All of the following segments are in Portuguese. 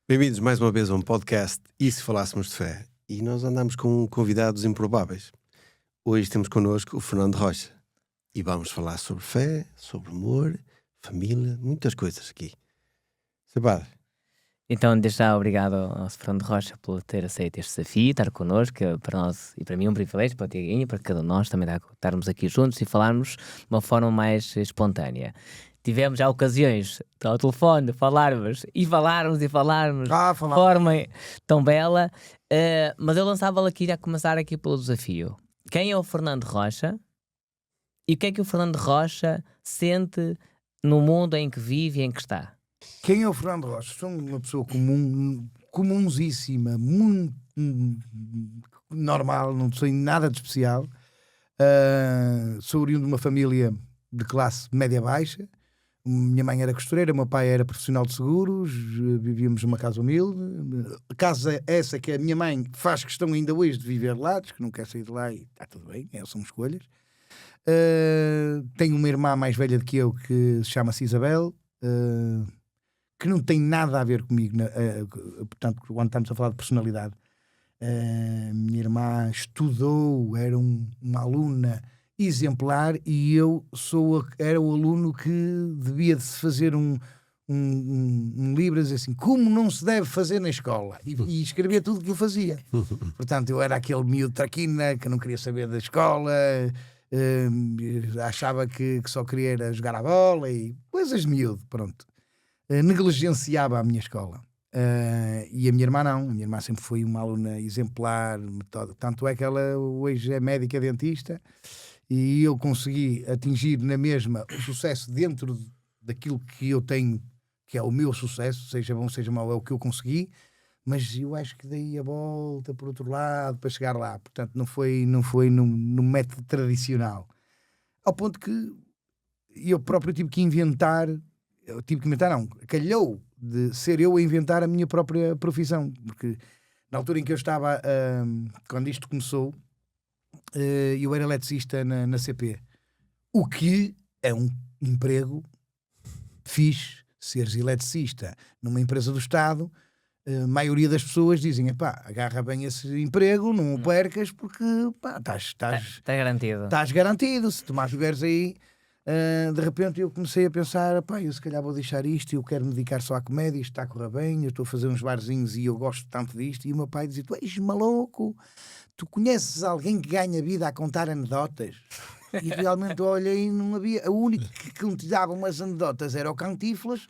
Bem-vindos mais uma vez a um podcast E se Falássemos de Fé? E nós andamos com convidados improváveis. Hoje temos connosco o Fernando Rocha e vamos falar sobre fé, sobre amor, família, muitas coisas aqui. Seu padre, Então, desde já, obrigado ao Fernando Rocha por ter aceito este desafio, estar connosco, que para nós e para mim é um privilégio, para o Tiaguinho, para cada um de nós também estarmos aqui juntos e falarmos de uma forma mais espontânea. Tivemos já ocasiões ao telefone de falarmos e falarmos de Falar. forma tão bela, mas eu lançava-lhe aqui, já começar aqui pelo desafio. Quem é o Fernando Rocha e o que é que o Fernando Rocha sente no mundo em que vive e em que está? Quem é o Fernando Rocha? Sou uma pessoa comum, comunsíssima, muito normal, não sou nada de especial. Sou oriundo de uma família de classe média-baixa. Minha mãe era costureira, meu pai era profissional de seguros, vivíamos numa casa humilde. A casa essa que a minha mãe faz questão ainda hoje de viver lá, diz que não quer sair de lá e está tudo bem, são escolhas. Tenho uma irmã mais velha do que eu que se chama-se Isabel, que não tem nada a ver comigo, portanto, quando estamos a falar de personalidade. Minha irmã estudou, era uma aluna exemplar e eu era o aluno que devia de se fazer um livro a dizer assim, como não se deve fazer na escola, e escrevia tudo o que eu fazia. Portanto, eu era aquele miúdo traquina que não queria saber da escola, achava que só queria era jogar a bola e coisas de miúdo, pronto. Negligenciava a minha escola. E a minha irmã não, a minha irmã sempre foi uma aluna exemplar, metódica. Tanto é que ela hoje é médica dentista e eu consegui atingir na mesma o sucesso dentro daquilo que eu tenho, que é o meu sucesso, seja bom, seja mau, é o que eu consegui, mas eu acho que daí a volta por outro lado para chegar lá, portanto não foi no método tradicional, ao ponto que eu próprio tive que inventar, calhou de ser eu a inventar a minha própria profissão, porque na altura em que eu estava, quando isto começou, eu era eletricista na CP, o que é um emprego fixe, seres eletricista numa empresa do Estado. A maioria das pessoas dizem, agarra bem esse emprego, não o percas, porque estás garantido. Estás garantido, se tu mais estiveres aí. De repente eu comecei a pensar, eu se calhar vou deixar isto, eu quero me dedicar só à comédia, isto está a correr bem, eu estou a fazer uns barzinhos e eu gosto tanto disto. E o meu pai dizia, tu és maluco, tu conheces alguém que ganha vida a contar anedotas? E realmente eu olhei e não havia. O único que me dava umas anedotas era o Cantinflas,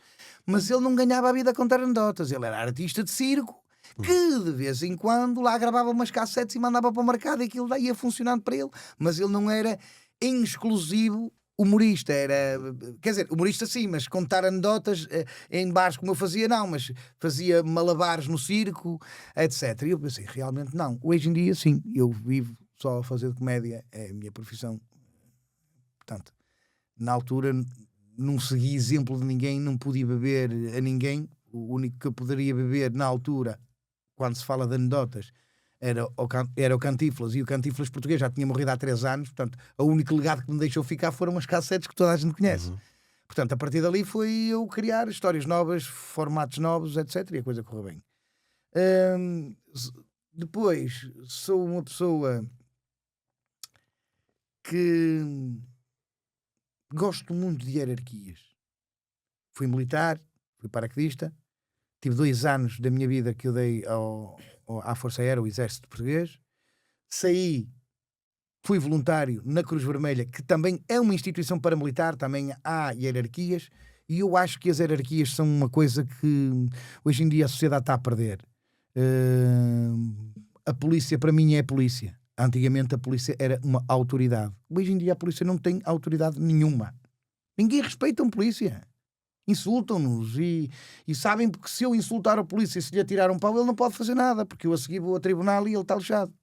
mas ele não ganhava a vida a contar anedotas, ele era artista de circo, que de vez em quando lá gravava umas cassetes e mandava para o mercado e aquilo ia funcionando para ele, mas ele não era em exclusivo humorista, era, quer dizer, humorista sim, mas contar anedotas em bares como eu fazia, não, mas fazia malabares no circo, etc. E eu pensei, realmente não. Hoje em dia, sim, eu vivo só a fazer comédia, é a minha profissão. Portanto, na altura não segui exemplo de ninguém, não podia beber a ninguém. O único que eu poderia beber na altura, quando se fala de anedotas, era o Cantinflas, e o Cantinflas português já tinha morrido há 3 anos, portanto, o único legado que me deixou ficar foram as cassetes que toda a gente conhece. Portanto, a partir dali foi eu criar histórias novas, formatos novos, etc. E a coisa correu bem. Depois, sou uma pessoa que gosto muito de hierarquias. Fui militar, fui paraquedista, tive 2 anos da minha vida que eu dei à Força Aérea, ao Exército Português. Saí, fui voluntário na Cruz Vermelha, que também é uma instituição paramilitar, também há hierarquias, e eu acho que as hierarquias são uma coisa que hoje em dia a sociedade está a perder. A polícia, para mim, é a polícia. Antigamente a polícia era uma autoridade. Hoje em dia a polícia não tem autoridade nenhuma. Ninguém respeita a polícia. Insultam-nos e sabem que se eu insultar a polícia e se lhe atirar um pau, ele não pode fazer nada, porque eu a seguir vou a tribunal e ele está lixado.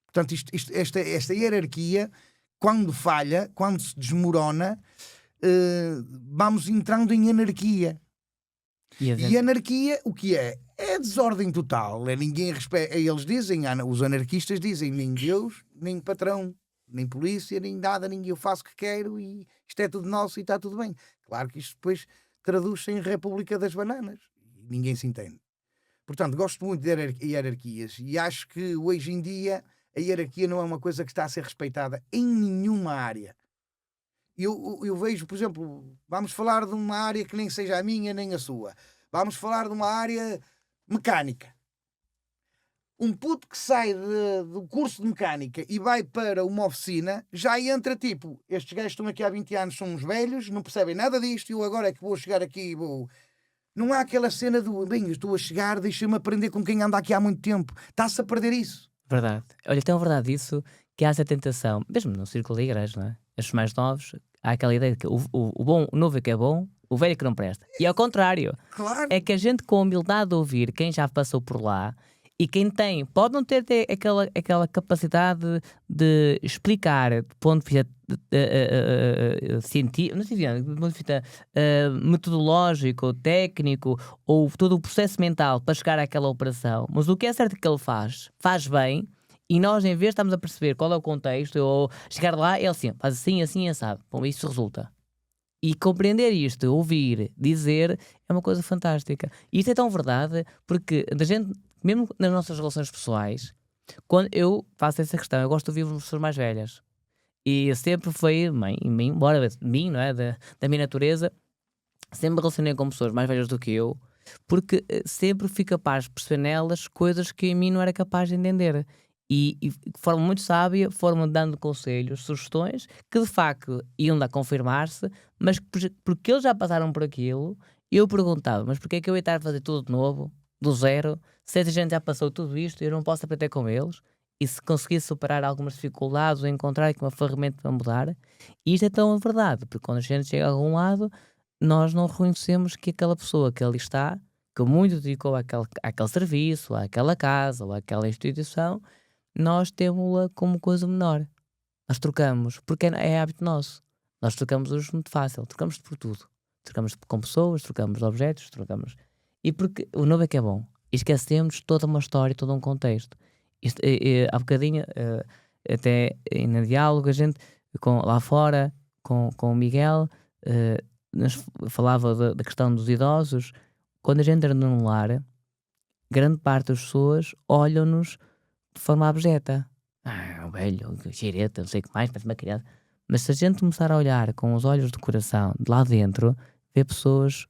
Portanto, esta hierarquia, quando falha, quando se desmorona, vamos entrando em anarquia. E anarquia, o que é? É desordem total. Ninguém respeita. Eles dizem, os anarquistas dizem, nem Deus, nem patrão, nem polícia, nem nada, ninguém, eu faço o que quero e isto é tudo nosso e está tudo bem. Claro que isto depois traduz-se em República das Bananas. ninguém se entende. Portanto, gosto muito de hierarquias e acho que hoje em dia a hierarquia não é uma coisa que está a ser respeitada em nenhuma área. Eu vejo, por exemplo, vamos falar de uma área que nem seja a minha nem a sua. Vamos falar de uma área mecânica. Um puto que sai do curso de mecânica e vai para uma oficina, já entra tipo, estes gajos estão aqui há 20 anos, são uns velhos, não percebem nada disto, e eu agora é que vou chegar aqui e vou... Não há aquela cena do, bem, eu estou a chegar, deixa-me aprender com quem anda aqui há muito tempo. Está-se a perder isso. Verdade. Olha, tão verdade isso que há essa tentação, mesmo no círculo da igreja, não é? Os mais novos, há aquela ideia de que o novo é que é bom, o velho é que não presta. E ao contrário, Claro. é que a gente com a humildade de ouvir quem já passou por lá e quem tem, pode não ter aquela capacidade de explicar do ponto de vista científico, não sei, do ponto de vista metodológico, técnico, ou todo o processo mental para chegar àquela operação, mas o que é certo é que ele faz bem, e nós, em vez de estarmos a perceber qual é o contexto, ou chegar lá, ele assim, faz assim, assado. Bom, isso resulta. E compreender isto, ouvir, dizer, é uma coisa fantástica. E isto é tão verdade, porque a gente, mesmo nas nossas relações pessoais, quando eu faço essa questão, eu gosto de ouvir as pessoas mais velhas. E sempre foi, embora de mim, não é? Da minha natureza, sempre me relacionei com pessoas mais velhas do que eu, porque sempre fui capaz de perceber nelas coisas que em mim não era capaz de entender. E de forma muito sábia, foram dando conselhos, sugestões, que de facto iam a confirmar-se, mas porque eles já passaram por aquilo, eu perguntava, mas porquê é que eu ia estar a fazer tudo de novo, do zero, se a gente já passou tudo isto, eu não posso aprender com eles? E se conseguisse superar algumas dificuldades ou encontrar aqui uma ferramenta para mudar, e isto é tão verdade, porque quando a gente chega a algum lado, nós não reconhecemos que aquela pessoa que ali está, que muito dedicou àquele serviço, àquela casa ou àquela instituição, nós temos-la como coisa menor. Nós trocamos, porque é hábito nosso. Nós trocamos hoje muito fácil, trocamos por tudo. Trocamos com pessoas, trocamos de objetos, trocamos... E porque o novo é que é bom. E esquecemos toda uma história, todo um contexto. Há bocadinho, até na diálogo, a gente, lá fora, com o Miguel, nos falava da questão dos idosos. Quando a gente entra num lar, grande parte das pessoas olham-nos de forma abjeta. O velho, xereta, não sei o que mais, parece uma criança. Mas se a gente começar a olhar com os olhos do coração, de lá dentro, vê pessoas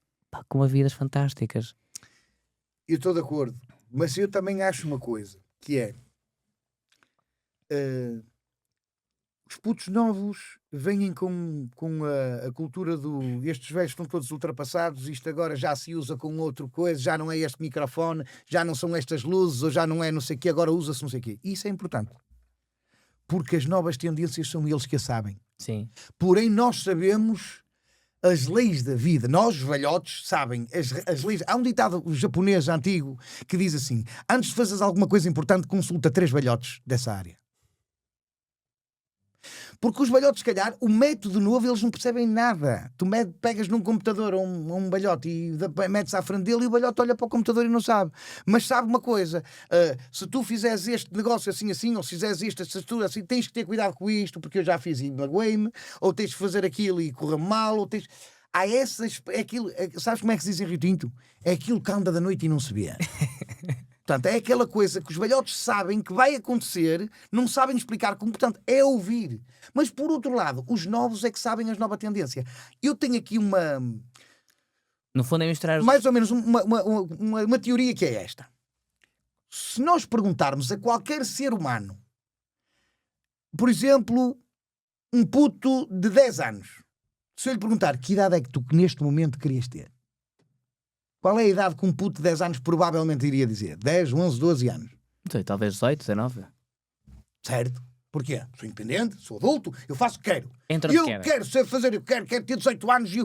com vidas fantásticas. Eu estou de acordo. Mas eu também acho uma coisa, que é... os putos novos vêm com a cultura do... Estes velhos estão todos ultrapassados, isto agora já se usa com outra coisa, já não é este microfone, já não são estas luzes, ou já não é não sei o quê, agora usa-se não sei o quê. Isso é importante. Porque as novas tendências são eles que a sabem. Sim. Porém, nós sabemos as leis da vida. Nós, velhotes, sabem as leis. Há um ditado japonês antigo que diz assim: antes de fazeres alguma coisa importante, consulta 3 velhotes dessa área. Porque os velhotes, se calhar, o método novo, eles não percebem nada. Tu pegas num computador um velhote e metes à frente dele e o velhote olha para o computador e não sabe. Mas sabe uma coisa, se tu fizeres este negócio assim, ou se fizeres esta estrutura assim, tens que ter cuidado com isto, porque eu já fiz e magoei-me, ou tens que fazer aquilo e corra mal, ou tens... Há essas... sabes como é que se diz em Rio Tinto? É aquilo que anda da noite e não se vê. Portanto, é aquela coisa que os velhotes sabem que vai acontecer, não sabem explicar como, portanto, é ouvir. Mas, por outro lado, os novos é que sabem as novas tendências. Eu tenho aqui uma... No fundo é misturar... mais ou menos uma teoria que é esta. Se nós perguntarmos a qualquer ser humano, por exemplo, um puto de 10 anos, se eu lhe perguntar que idade é que tu neste momento querias ter? Qual é a idade que um puto de 10 anos provavelmente iria dizer? 10, 11, 12 anos. Não sei, talvez 18, 19. Certo? Porquê? Sou independente, sou adulto, eu faço o que quero. Eu quero fazer, eu quero ter 18 anos e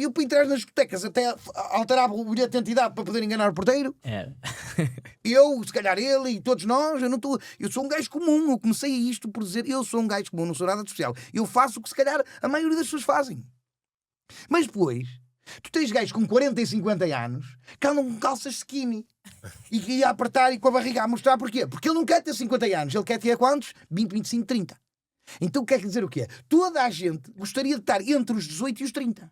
eu para entrar nas discotecas até alterava o bilhete de identidade para poder enganar o porteiro. Era. Eu, se calhar ele e todos nós, eu sou um gajo comum, eu comecei isto por dizer, eu sou um gajo comum, não sou nada de especial. Eu faço o que se calhar a maioria das pessoas fazem. Mas depois... tu tens gajos com 40 e 50 anos que andam com calças skinny e a apertar e com a barriga a mostrar. Porquê? Porque ele não quer ter 50 anos, ele quer ter quantos? 20, 25, 30. Então quer dizer o quê? Toda a gente gostaria de estar entre os 18 e os 30.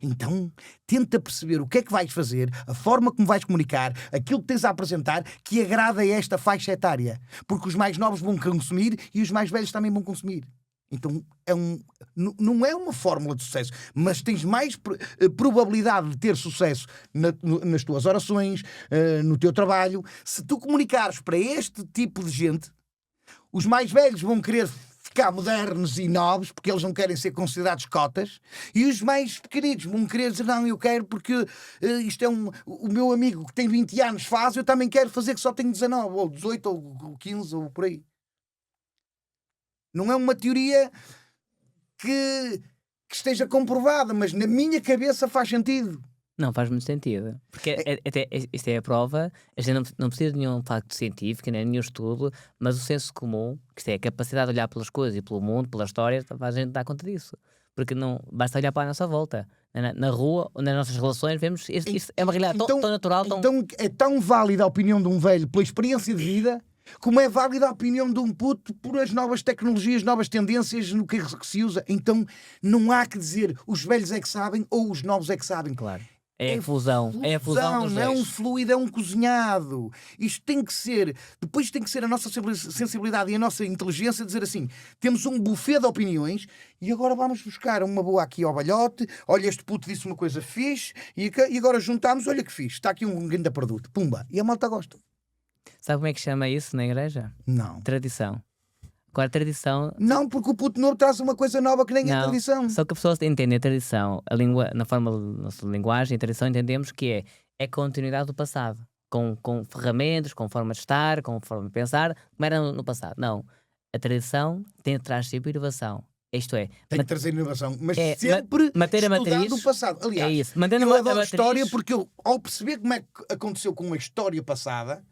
Então, tenta perceber o que é que vais fazer, a forma como vais comunicar, aquilo que tens a apresentar, que agrada a esta faixa etária. Porque os mais novos vão consumir e os mais velhos também vão consumir. Então, não é uma fórmula de sucesso, mas tens mais probabilidade de ter sucesso nas tuas orações, no teu trabalho. Se tu comunicares para este tipo de gente, os mais velhos vão querer ficar modernos e novos, porque eles não querem ser considerados cotas, e os mais pequenitos vão querer dizer, não, eu quero porque isto é o meu amigo que tem 20 anos faz, eu também quero fazer que só tenho 19, ou 18, ou 15, ou por aí. Não é uma teoria que esteja comprovada, mas na minha cabeça faz sentido. Não, faz muito sentido. Porque até isto é a prova, a gente não precisa de nenhum facto científico, nem nenhum estudo, mas o senso comum, que isto é a capacidade de olhar pelas coisas e pelo mundo, pela história, a gente dá conta disso. Porque não basta olhar para a nossa volta. Na rua, nas nossas relações, vemos isto é uma realidade tão natural. Então é tão válida a opinião de um velho pela experiência de vida, como é válida a opinião de um puto por as novas tecnologias, novas tendências no que se usa. Então não há que dizer os velhos é que sabem ou os novos é que sabem. Claro. É a fusão dos não é dois. um fluido, é um cozinhado. Isto tem que ser, depois tem que ser a nossa sensibilidade e a nossa inteligência dizer assim, temos um buffet de opiniões e agora vamos buscar uma boa aqui ao balhote, olha este puto disse uma coisa fixe e agora juntamos, olha que fixe, está aqui um grande produto, pumba, e a malta gosta. Sabe como é que chama isso na igreja? Não. Tradição. Agora, tradição. Não, porque o puto novo traz uma coisa nova que nem é tradição. Só que a pessoa entende a tradição, a língua, na forma da nossa linguagem, a tradição, entendemos que é a continuidade do passado, com ferramentas, com forma de estar, com forma de pensar, como era no passado. Não. A tradição traz sempre inovação. Isto é, tem que trazer inovação, mas é, sempre manter a estudando matriz, o passado. Aliás, é isso. Mantendo eu a adoro matriz, história porque eu, ao perceber como é que aconteceu com a história passada,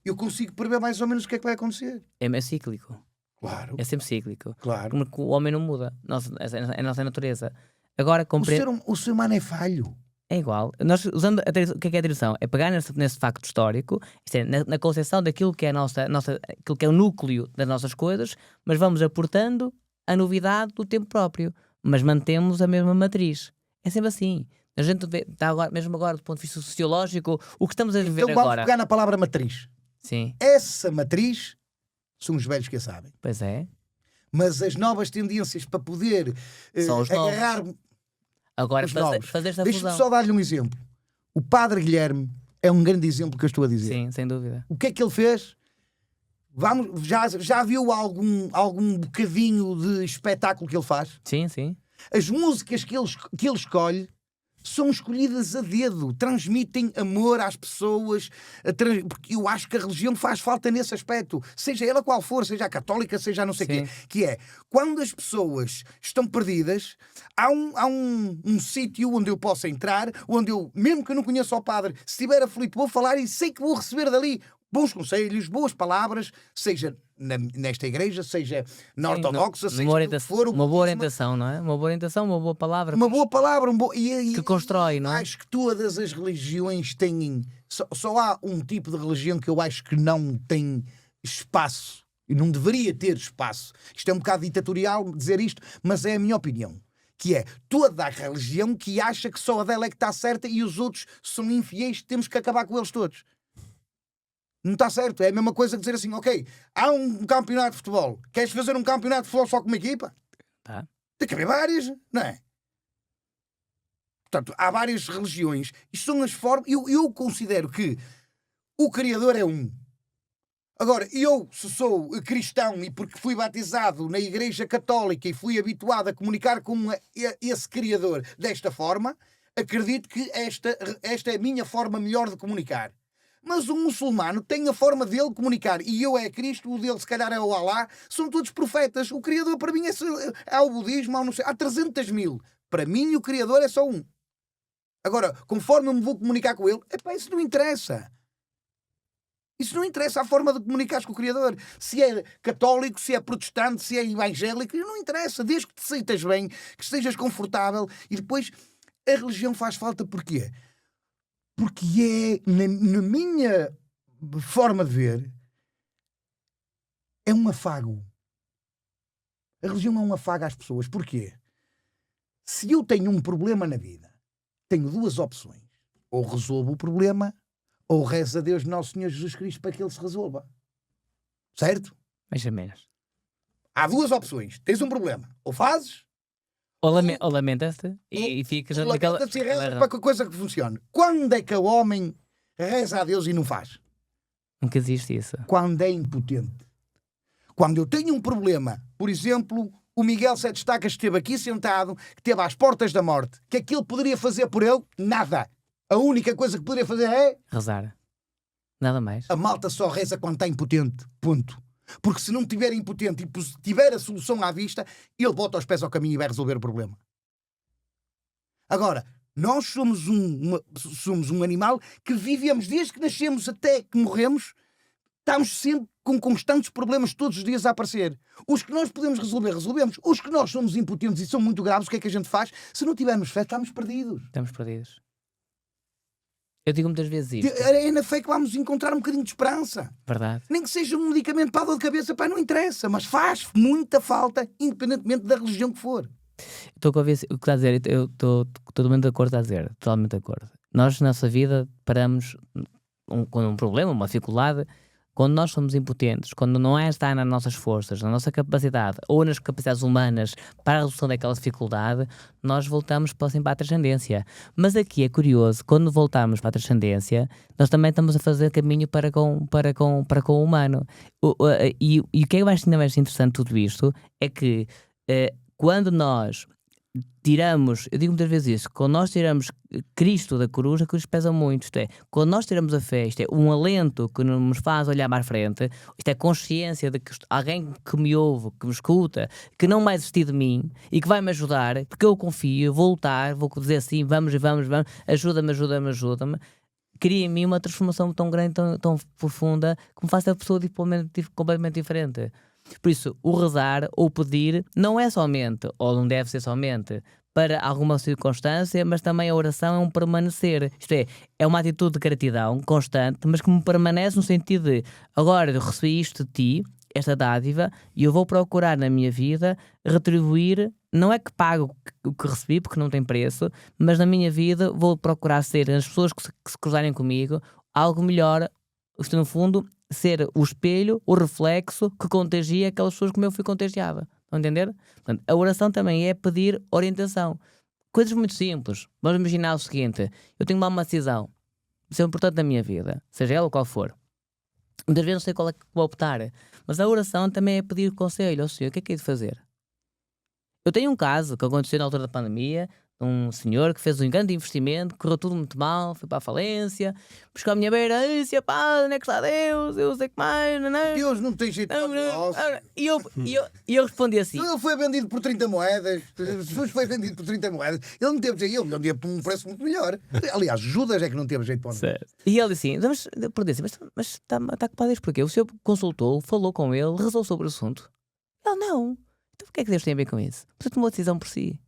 eu consigo prever mais ou menos o que é que vai acontecer. É cíclico. Claro. É sempre cíclico. Claro. Como o homem não muda. É a nossa natureza. Agora, o ser humano é falho. É igual. Nós, usando a tradição, o que é a tradição? É pegar nesse facto histórico, isto é, na concepção daquilo que é aquilo que é o núcleo das nossas coisas, mas vamos aportando a novidade do tempo próprio. Mas mantemos a mesma matriz. É sempre assim. A gente vê, mesmo agora, do ponto de vista sociológico, o que estamos a viver então, agora... Então vamos pegar na palavra matriz. Sim. Essa matriz são os velhos que a sabem. Pois é. Mas as novas tendências para poder são os agarrar... novos. Agora, fazer esta Deixa-me fusão. só dar-lhe um exemplo. O Padre Guilherme é um grande exemplo que eu estou a dizer. Sim, sem dúvida. O que é que ele fez? Já viu algum bocadinho de espetáculo que ele faz? Sim, sim. As músicas que ele escolhe são escolhidas a dedo, transmitem amor às pessoas, porque eu acho que a religião faz falta nesse aspecto, seja ela qual for, seja a católica, seja a não sei o quê, que é, quando as pessoas estão perdidas, há um sítio onde eu possa entrar, onde eu, mesmo que eu não conheça o padre, se estiver aflito, vou falar e sei que vou receber dali bons conselhos, boas palavras, seja nesta igreja, seja na ortodoxa, seja onde for. Uma boa orientação, não é? Uma boa orientação, uma boa palavra. Uma boa palavra. Que constrói, não é? Acho que todas as religiões têm... Só há um tipo de religião que eu acho que não tem espaço. E não deveria ter espaço. Isto é um bocado ditatorial dizer isto, mas é a minha opinião. Que é toda a religião que acha que só a dela é que está certa e os outros são infiéis, temos que acabar com eles todos. Não está certo. É a mesma coisa que dizer assim, ok, há um campeonato de futebol. Queres fazer um campeonato de futebol só com uma equipa? Tá. Tem que haver várias, não é? Portanto, há várias religiões. Isto são as formas... Eu considero que o Criador é um. Agora, eu, se sou cristão e porque fui batizado na Igreja Católica e fui habituado a comunicar com esse Criador desta forma, acredito que esta é a minha forma melhor de comunicar. Mas o muçulmano tem a forma dele comunicar. E eu é Cristo, o dele se calhar é o Alá. São todos profetas. O Criador para mim é o budismo, há 300 mil. Para mim o Criador é só um. Agora, conforme eu me vou comunicar com ele, isso não interessa. Isso não interessa a forma de comunicares com o Criador. Se é católico, se é protestante, se é evangélico, não interessa. Desde que te sintas bem, que estejas confortável. E depois, a religião faz falta porquê? Porque na minha forma de ver, é um afago. A religião é um afago às pessoas. Porquê? Se eu tenho um problema na vida, tenho duas opções. Ou resolvo o problema, ou rezo a Deus Nosso Senhor Jesus Cristo para que ele se resolva. Certo? Mais ou menos. Há duas opções. Tens um problema. Ou fazes, Ou lamenta-te e ficas ou naquela... lamenta-te e reza para que a coisa que funcione. Quando é que o homem reza a Deus e não faz? Nunca existe isso. Quando é impotente. Quando eu tenho um problema, por exemplo, o Miguel Sete Estacas esteve aqui sentado, que esteve às portas da morte, que aquilo poderia fazer por ele? Nada. A única coisa que poderia fazer é... Rezar. Nada mais. A malta só reza quando está impotente. Ponto. Porque se não estiver impotente e tiver a solução à vista, ele bota os pés ao caminho e vai resolver o problema. Agora, nós somos um animal que vivemos desde que nascemos até que morremos, estamos sempre com constantes problemas todos os dias a aparecer. Os que nós podemos resolver, resolvemos. Os que nós somos impotentes e são muito graves, o que é que a gente faz? Se não tivermos fé, estamos perdidos. Estamos perdidos. Eu digo muitas vezes isto. É na fé que vamos encontrar um bocadinho de esperança. Verdade. Nem que seja um medicamento para a dor de cabeça, pá, não interessa, mas faz muita falta, independentemente da religião que for. Estou a ver o que está a dizer. Eu estou totalmente de acordo a dizer. Totalmente de acordo. Nós, na nossa vida, paramos com um problema, uma dificuldade. Quando nós somos impotentes, quando não está nas nossas forças, na nossa capacidade ou nas capacidades humanas para a resolução daquela dificuldade, nós voltamos para a transcendência. Mas aqui é curioso, quando voltamos para a transcendência, nós também estamos a fazer caminho para com o humano. E o que é ainda mais interessante de tudo isto é que quando nós tiramos, eu digo muitas vezes isso, quando nós tiramos Cristo da cruz, a cruz pesa muito. Isto é, quando nós tiramos a fé, isto é um alento que nos faz olhar mais à frente, isto é consciência de que alguém que me ouve, que me escuta, que não vai desistir de mim e que vai me ajudar, porque eu confio, vou lutar, vou dizer assim, vamos, ajuda-me, cria em mim uma transformação tão grande, tão profunda, que me faz a pessoa completamente diferente. Por isso, o rezar ou pedir não é somente, ou não deve ser somente, para alguma circunstância, mas também a oração é um permanecer. Isto é uma atitude de gratidão constante, mas que me permanece no sentido de agora eu recebi isto de ti, esta dádiva, e eu vou procurar na minha vida retribuir, não é que pague o que recebi, porque não tem preço, mas na minha vida vou procurar ser, as pessoas que se cruzarem comigo, algo melhor, isto no fundo... ser o espelho, o reflexo que contagia aquelas pessoas como eu fui contagiada. Estão a entender? Portanto, a oração também é pedir orientação. Coisas muito simples. Vamos imaginar o seguinte: eu tenho uma decisão, isso é importante na minha vida, seja ela qual for. Muitas vezes não sei qual é que vou optar, mas a oração também é pedir conselho ao Senhor. O que é que é de fazer? Eu tenho um caso que aconteceu na altura da pandemia, um senhor que fez um grande investimento, correu tudo muito mal, foi para a falência, buscou a minha beira, disse, pá, onde é que está Deus? Eu sei que mais, não. Deus não tem jeito para nós. E eu respondi assim. Ele foi vendido por 30 moedas. Jesus foi vendido por 30 moedas. Ele não teve jeito, ele não teve por um preço muito melhor. Aliás, Judas é que não teve jeito para o negócio. E ele disse assim, mas está com Deus porquê? O senhor consultou, falou com ele, rezou sobre o assunto. Ele, não. Então o que é que Deus tem a ver com isso? Você tomou a decisão por si.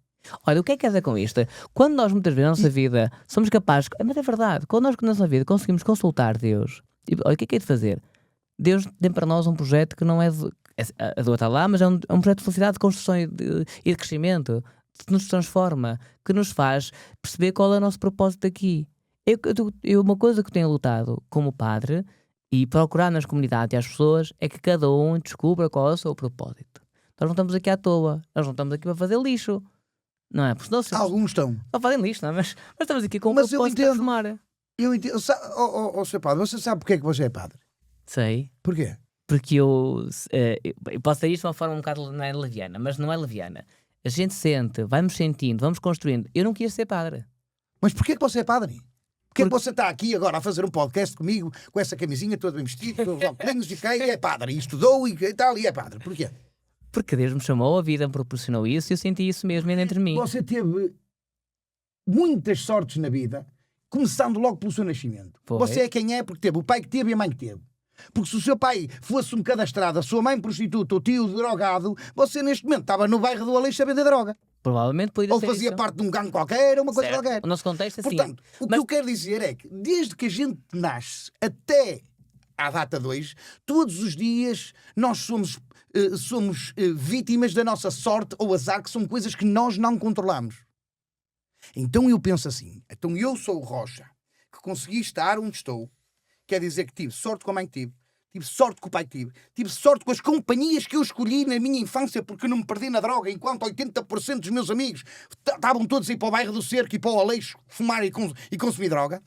Olha, o que é que quer dizer com isto? Quando nós muitas vezes na nossa vida somos capazes, mas é verdade, quando nós na nossa vida conseguimos consultar Deus, e, olha, o que é de fazer? Deus tem para nós um projeto que não é a dor está lá, mas é um projeto de felicidade, de construção e de crescimento, que nos transforma, que nos faz perceber qual é o nosso propósito aqui. Uma coisa que tenho lutado como padre e procurar nas comunidades e às pessoas é que cada um descubra qual é o seu propósito. Nós não estamos aqui à toa, nós não estamos aqui para fazer lixo. Não é? Porque senão, alguns estão. Não fazem lixo, não é? Mas estamos aqui com um propósito de transformar. Eu entendo. Sr. Padre, você sabe porque é que você é padre? Sei. Porquê? Porque eu posso dizer isto de uma forma um bocado não é leviana, mas não é leviana. A gente sente, vamos sentindo, vamos construindo. Eu não quis ser padre. Mas porquê que você é padre? Porquê que você está aqui agora a fazer um podcast comigo, com essa camisinha toda bem vestida, com os óculos e é padre, e estudou e tal, e é padre? Porquê? Porque Deus me chamou, a vida me proporcionou isso e eu senti isso mesmo dentro de mim. Você teve muitas sortes na vida, começando logo pelo seu nascimento. Foi. Você é quem é porque teve o pai que teve e a mãe que teve. Porque se o seu pai fosse um cadastrado, a sua mãe prostituta, o tio drogado, você neste momento estava no bairro do Aleixo a vender droga. Provavelmente poderia ou ser fazia isso. parte de um gangue qualquer, ou uma coisa qualquer. O nosso contexto é assim. Portanto, o que eu quero dizer é que desde que a gente nasce até à data de hoje, todos os dias nós somos vítimas da nossa sorte ou azar, que são coisas que nós não controlamos. Então eu penso assim, então eu sou o Rocha, que consegui estar onde estou, quer dizer que tive sorte com a mãe que tive sorte com o pai que tive sorte com as companhias que eu escolhi na minha infância, porque não me perdi na droga, enquanto 80% dos meus amigos estavam todos a ir para o bairro do Cerco e para o Aleixo fumar e consumir droga.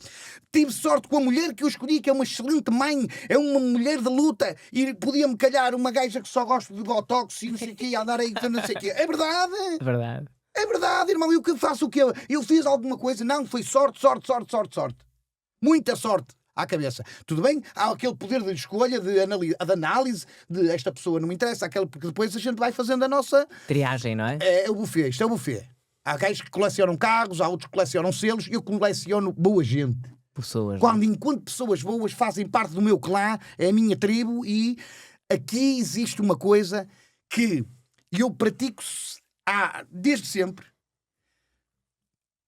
Tive sorte com a mulher que eu escolhi, que é uma excelente mãe, é uma mulher de luta, e podia-me calhar uma gaja que só gosta de botox e não sei o quê, andar aí, não sei o quê. É verdade! É verdade. É verdade, irmão. E o que eu faço? O quê? Eu fiz alguma coisa? Não, foi sorte. Muita sorte à cabeça. Tudo bem? Há aquele poder de escolha, de análise, de esta pessoa não me interessa, porque depois a gente vai fazendo a nossa... Triagem, não é? É o buffet, isto é o buffet. Há gajos que colecionam carros, há outros que colecionam selos, eu coleciono boa gente. Pessoas. Enquanto pessoas boas fazem parte do meu clã, é a minha tribo, e aqui existe uma coisa que eu pratico desde sempre,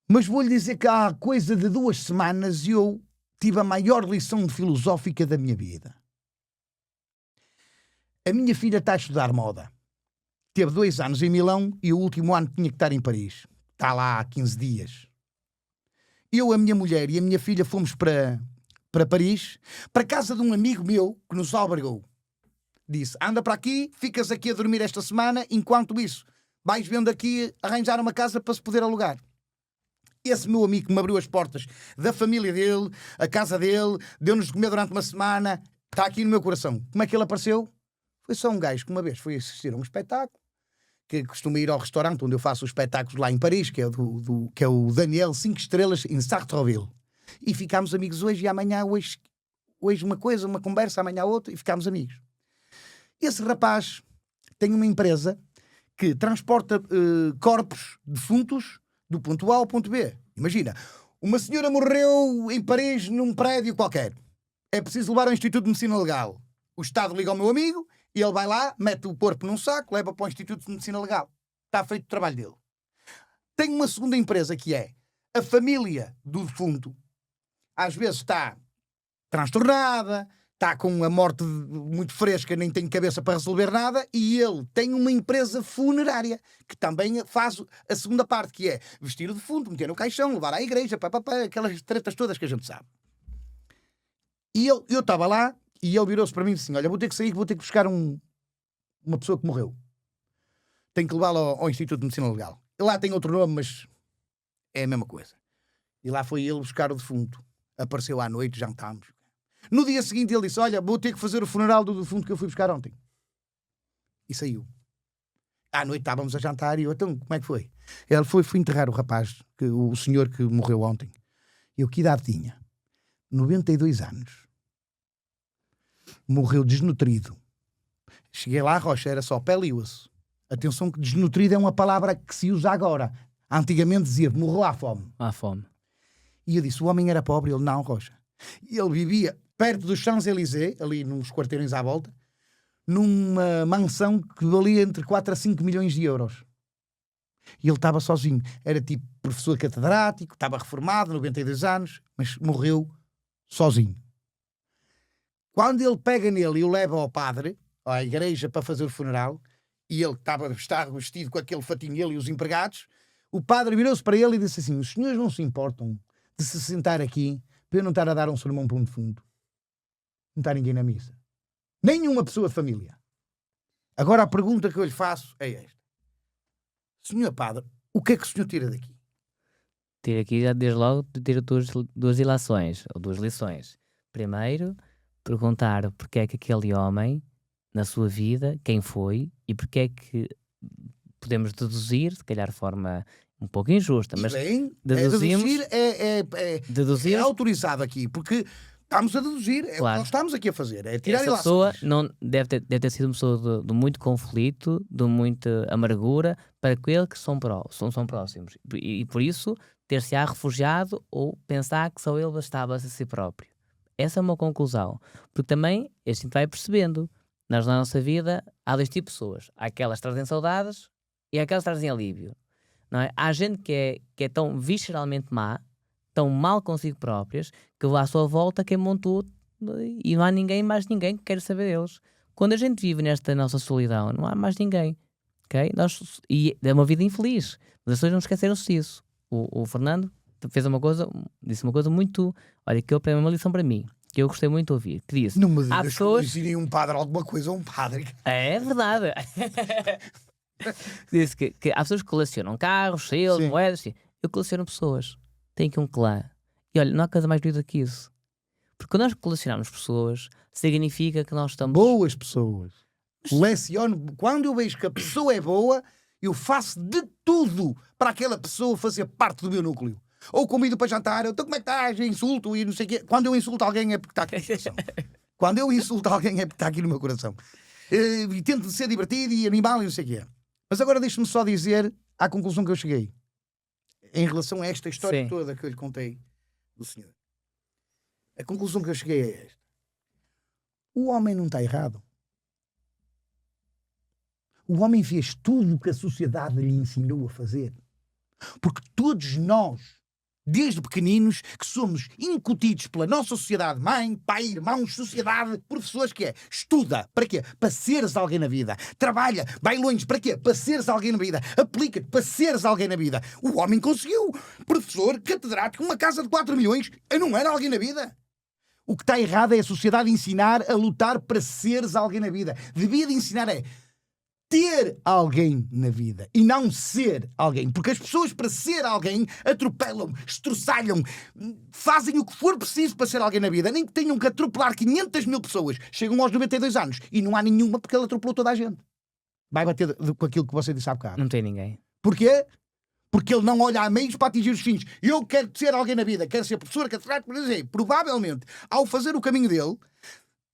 mas vou-lhe dizer que há coisa de 2 semanas eu tive a maior lição filosófica da minha vida. A minha filha está a estudar moda. Teve 2 anos em Milão e o último ano tinha que estar em Paris. Está lá há 15 dias. Eu, a minha mulher e a minha filha fomos para Paris, para a casa de um amigo meu que nos albergou. Disse, anda para aqui, ficas aqui a dormir esta semana, enquanto isso vais vendo aqui arranjar uma casa para se poder alugar. Esse meu amigo que me abriu as portas da família dele, a casa dele, deu-nos de comer durante uma semana, está aqui no meu coração. Como é que ele apareceu? Foi só um gajo que uma vez foi assistir a um espetáculo, que costuma ir ao restaurante onde eu faço os espetáculos lá em Paris, que é o Daniel 5 Estrelas em Sartreville. E ficámos amigos hoje e amanhã, hoje uma coisa, uma conversa, amanhã outra, e ficámos amigos. Esse rapaz tem uma empresa que transporta corpos defuntos do ponto A ao ponto B. Imagina, uma senhora morreu em Paris num prédio qualquer. É preciso levar ao Instituto de Medicina Legal. O Estado liga ao meu amigo e ele vai lá, mete o corpo num saco, leva para o Instituto de Medicina Legal. Está feito o trabalho dele. Tem uma segunda empresa que é a família do defunto. Às vezes está transtornada, está com a morte muito fresca, nem tem cabeça para resolver nada, e ele tem uma empresa funerária que também faz a segunda parte, que é vestir o defunto, meter no caixão, levar à igreja, aquelas tretas todas que a gente sabe. E eu estava lá e ele virou-se para mim e disse assim, olha, vou ter que sair, vou ter que buscar uma pessoa que morreu. Tenho que levá-lo ao Instituto de Medicina Legal. Lá tem outro nome, mas é a mesma coisa. E lá foi ele buscar o defunto. Apareceu à noite, jantámos. No dia seguinte ele disse, olha, vou ter que fazer o funeral do defunto que eu fui buscar ontem. E saiu. À noite estávamos a jantar e eu, então, como é que foi? Ele foi enterrar o rapaz, o senhor que morreu ontem. Eu, que idade tinha? 92 anos. Morreu desnutrido. Cheguei lá, Rocha, era só pele e osso. Atenção que desnutrido é uma palavra que se usa agora. Antigamente dizia, morreu à fome. À fome. E eu disse, o homem era pobre? Ele, não, Rocha. Ele vivia perto dos Champs-Élysées, ali nos quarteirões à volta, numa mansão que valia entre 4 a 5 milhões de euros. E ele estava sozinho. Era tipo professor catedrático, estava reformado, 92 anos, mas morreu sozinho. Quando ele pega nele e o leva ao padre, à igreja, para fazer o funeral, e ele estava vestido com aquele fatinho, ele e os empregados, o padre virou-se para ele e disse assim, os senhores não se importam de se sentar aqui para eu não estar a dar um sermão para um defunto? Não está ninguém na missa. Nenhuma pessoa de família. Agora a pergunta que eu lhe faço é esta. Senhor padre, o que é que o senhor tira daqui? Tira aqui, desde logo, tira duas ilações, ou 2 lições. Primeiro, perguntar porque é que aquele homem, na sua vida, quem foi, e porque é que podemos deduzir, se calhar de forma um pouco injusta, mas bem, deduzimos... deduzir é autorizado aqui, porque estamos a deduzir, é o que nós estamos aqui a fazer, é tirar essa pessoa não deve ter sido uma pessoa de muito conflito, de muita amargura, para aqueles que são próximos. E por isso, ter-se-á refugiado ou pensar que só ele bastava a si próprio. Essa é uma conclusão. Porque também, a gente vai percebendo, na nossa vida, há 2 tipos de pessoas. Há aquelas que trazem saudades e há aquelas que trazem alívio. Não é? Há gente que é tão visceralmente má, tão mal consigo próprias, que à sua volta queimam tudo e não há mais ninguém que queira saber deles. Quando a gente vive nesta nossa solidão, não há mais ninguém. Okay? E é uma vida infeliz. Mas as pessoas não esqueceram-se disso. o Fernando fez disse uma coisa muito. Olha, que é uma lição para mim, que eu gostei muito de ouvir. Que disse: Não me há digas pessoas. que ensinei um padre alguma coisa a um padre. É verdade. Disse que há pessoas que colecionam carros, selos, Sim. moedas. Assim. Eu coleciono pessoas. Tenho aqui um clã. E olha, não há coisa mais bonita que isso. Porque quando nós colecionamos pessoas, significa que nós estamos. Boas pessoas. Coleciono. Quando eu vejo que a pessoa é boa, eu faço de tudo para aquela pessoa fazer parte do meu núcleo. Ou convido para jantar, então como é que estás? Eu insulto e não sei o quê. Quando eu insulto alguém é porque está aqui no coração. Quando eu insulto alguém é porque está aqui no meu coração. E tento ser divertido e animal e não sei o quê. Mas agora deixe-me só dizer à conclusão que eu cheguei. Em relação a esta história Sim. toda que eu lhe contei do senhor. A conclusão que eu cheguei é esta. O homem não está errado. O homem fez tudo o que a sociedade lhe ensinou a fazer. Porque todos nós, desde pequeninos, que somos incutidos pela nossa sociedade, mãe, pai, irmãos, sociedade, professores, que é, estuda, para quê? Para seres alguém na vida. Trabalha, vai longe, para quê? Para seres alguém na vida. Aplica-te, para seres alguém na vida. O homem conseguiu. Professor, catedrático, uma casa de 4 milhões, eu não era alguém na vida. O que está errado é a sociedade ensinar a lutar para seres alguém na vida. Devia de ensinar é ter alguém na vida e não ser alguém. Porque as pessoas, para ser alguém, atropelam, estroçalham, fazem o que for preciso para ser alguém na vida. Nem que tenham que atropelar 500 mil pessoas. Chegam aos 92 anos e não há nenhuma porque ele atropelou toda a gente. Vai bater com aquilo que você disse há bocado. Não tem ninguém. Porquê? Porque ele não olha a meios para atingir os fins. Eu quero ser alguém na vida, quero ser professor, catedrático, por exemplo. Provavelmente, ao fazer o caminho dele,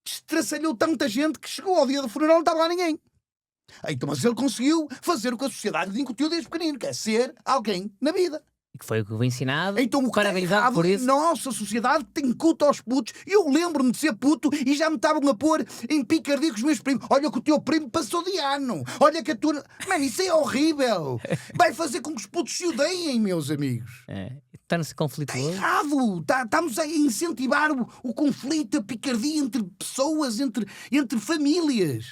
estraçalhou tanta gente que chegou ao dia do funeral e não estava lá ninguém. Então, mas ele conseguiu fazer o que a sociedade lhe incutiu desde pequenino, que é ser alguém na vida. Que foi o que foi ensinado. Então, o que Parabenizado por isso. Nossa sociedade tem culto aos putos. Eu lembro-me de ser puto e já me estavam a pôr em picardia com os meus primos. Olha que o teu primo passou de ano. Olha que a tua... Mano, isso é horrível. Vai fazer com que os putos se odeiem, meus amigos. Torna-se Está conflituoso. errado. Estamos a incentivar o conflito, a picardia entre pessoas, entre famílias.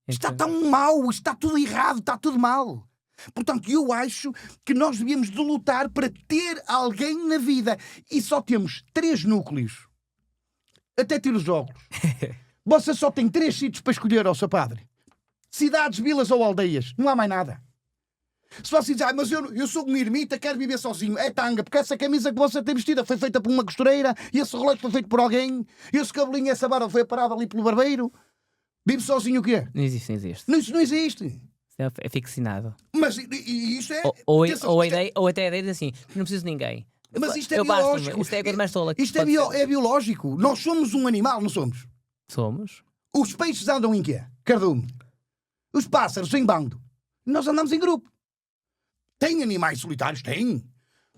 Está tão mal, está tudo errado, está tudo mal. Portanto, eu acho que nós devíamos de lutar para ter alguém na vida. E só temos 3 núcleos. Até ter os óculos. Você só tem 3 sítios para escolher, ó seu padre. Cidades, vilas ou aldeias. Não há mais nada. Se você dizer, mas eu sou uma ermita, quero viver sozinho. É tanga, porque essa camisa que você tem vestida foi feita por uma costureira, e esse relógio foi feito por alguém, e esse cabelinho, essa barba foi parada ali pelo barbeiro. Vive sozinho o quê? Não existe, não existe. Não, isso não existe. É ficcionado. Mas isto é... Ou até a ideia de assim, não preciso de ninguém. Mas isto é Eu basto-me. biológico. Isto é a coisa mais tola que Isto é, pode ser. é biológico. Nós somos um animal, não somos? Somos. Os peixes andam em quê? Cardume. Os pássaros em bando. Nós andamos em grupo. Tem animais solitários? Tem.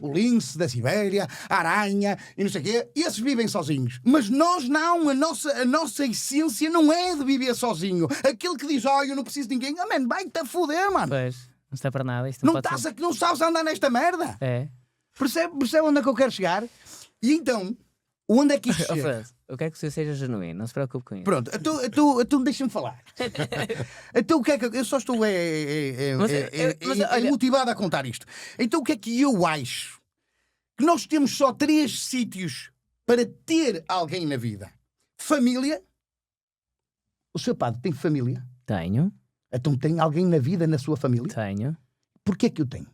O lince da Sibéria, a aranha e não sei o quê. Esses vivem sozinhos. Mas nós não. A nossa essência não é de viver sozinho. Aquele que diz, eu não preciso de ninguém. Man, vai-te a foder, mano. Pois, não está para nada. Isto Não pode estás ser. aqui, não sabes andar nesta merda. É. Percebe onde é que eu quero chegar? E então, onde é que isto Oh, chega? Fred, eu quero que você seja genuíno, não se preocupe com isso. Pronto, então deixa-me falar. Então o que é que eu só estou Mas, olha- motivado a contar isto. Então o que é que eu acho? Que nós temos só 3 sítios para ter alguém na vida. Família. O seu padre tem família? Tenho. Então tem alguém na vida na sua família? Tenho. Porquê que eu tenho?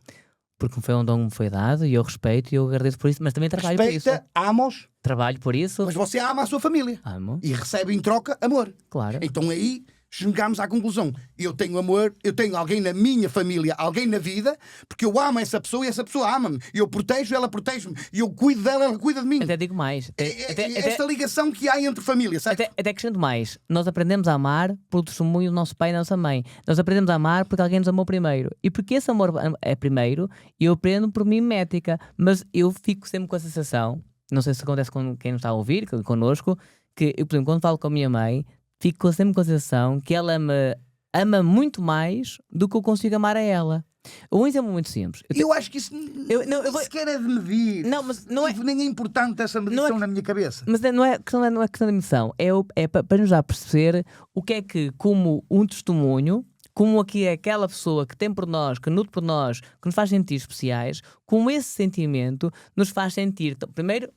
Porque foi um dom que me foi dado e eu respeito e eu agradeço por isso, mas também trabalho por isso. Respeita, amos, Trabalho por isso. mas você ama a sua família. Amo, E recebe em troca amor. claro. Então aí chegamos à conclusão. Eu tenho amor, eu tenho alguém na minha família, alguém na vida, porque eu amo essa pessoa e essa pessoa ama-me. Eu protejo, ela protege-me. E eu cuido dela, ela cuida de mim. Até digo mais. Esta ligação que há entre família, sabe? Até acrescento mais. Nós aprendemos a amar por testemunho do nosso pai e da nossa mãe. Nós aprendemos a amar porque alguém nos amou primeiro. E porque esse amor é primeiro, eu aprendo por mimética. Mas eu fico sempre com a sensação, não sei se acontece com quem nos está a ouvir, connosco, que eu, por exemplo, quando falo com a minha mãe, fico sempre com a sensação que ela me ama muito mais do que eu consigo amar a ela. Um exemplo muito simples. Eu acho que isso eu vou- sequer é de medir. Não, mas não é. Nem é importante essa medição Não é- na minha cabeça. Mas não é questão da missão, é para nos dar a perceber o que é que, como um testemunho, como aqui é aquela pessoa que tem por nós, que nutre por nós, que nos faz sentir especiais, como esse sentimento nos faz sentir, primeiro,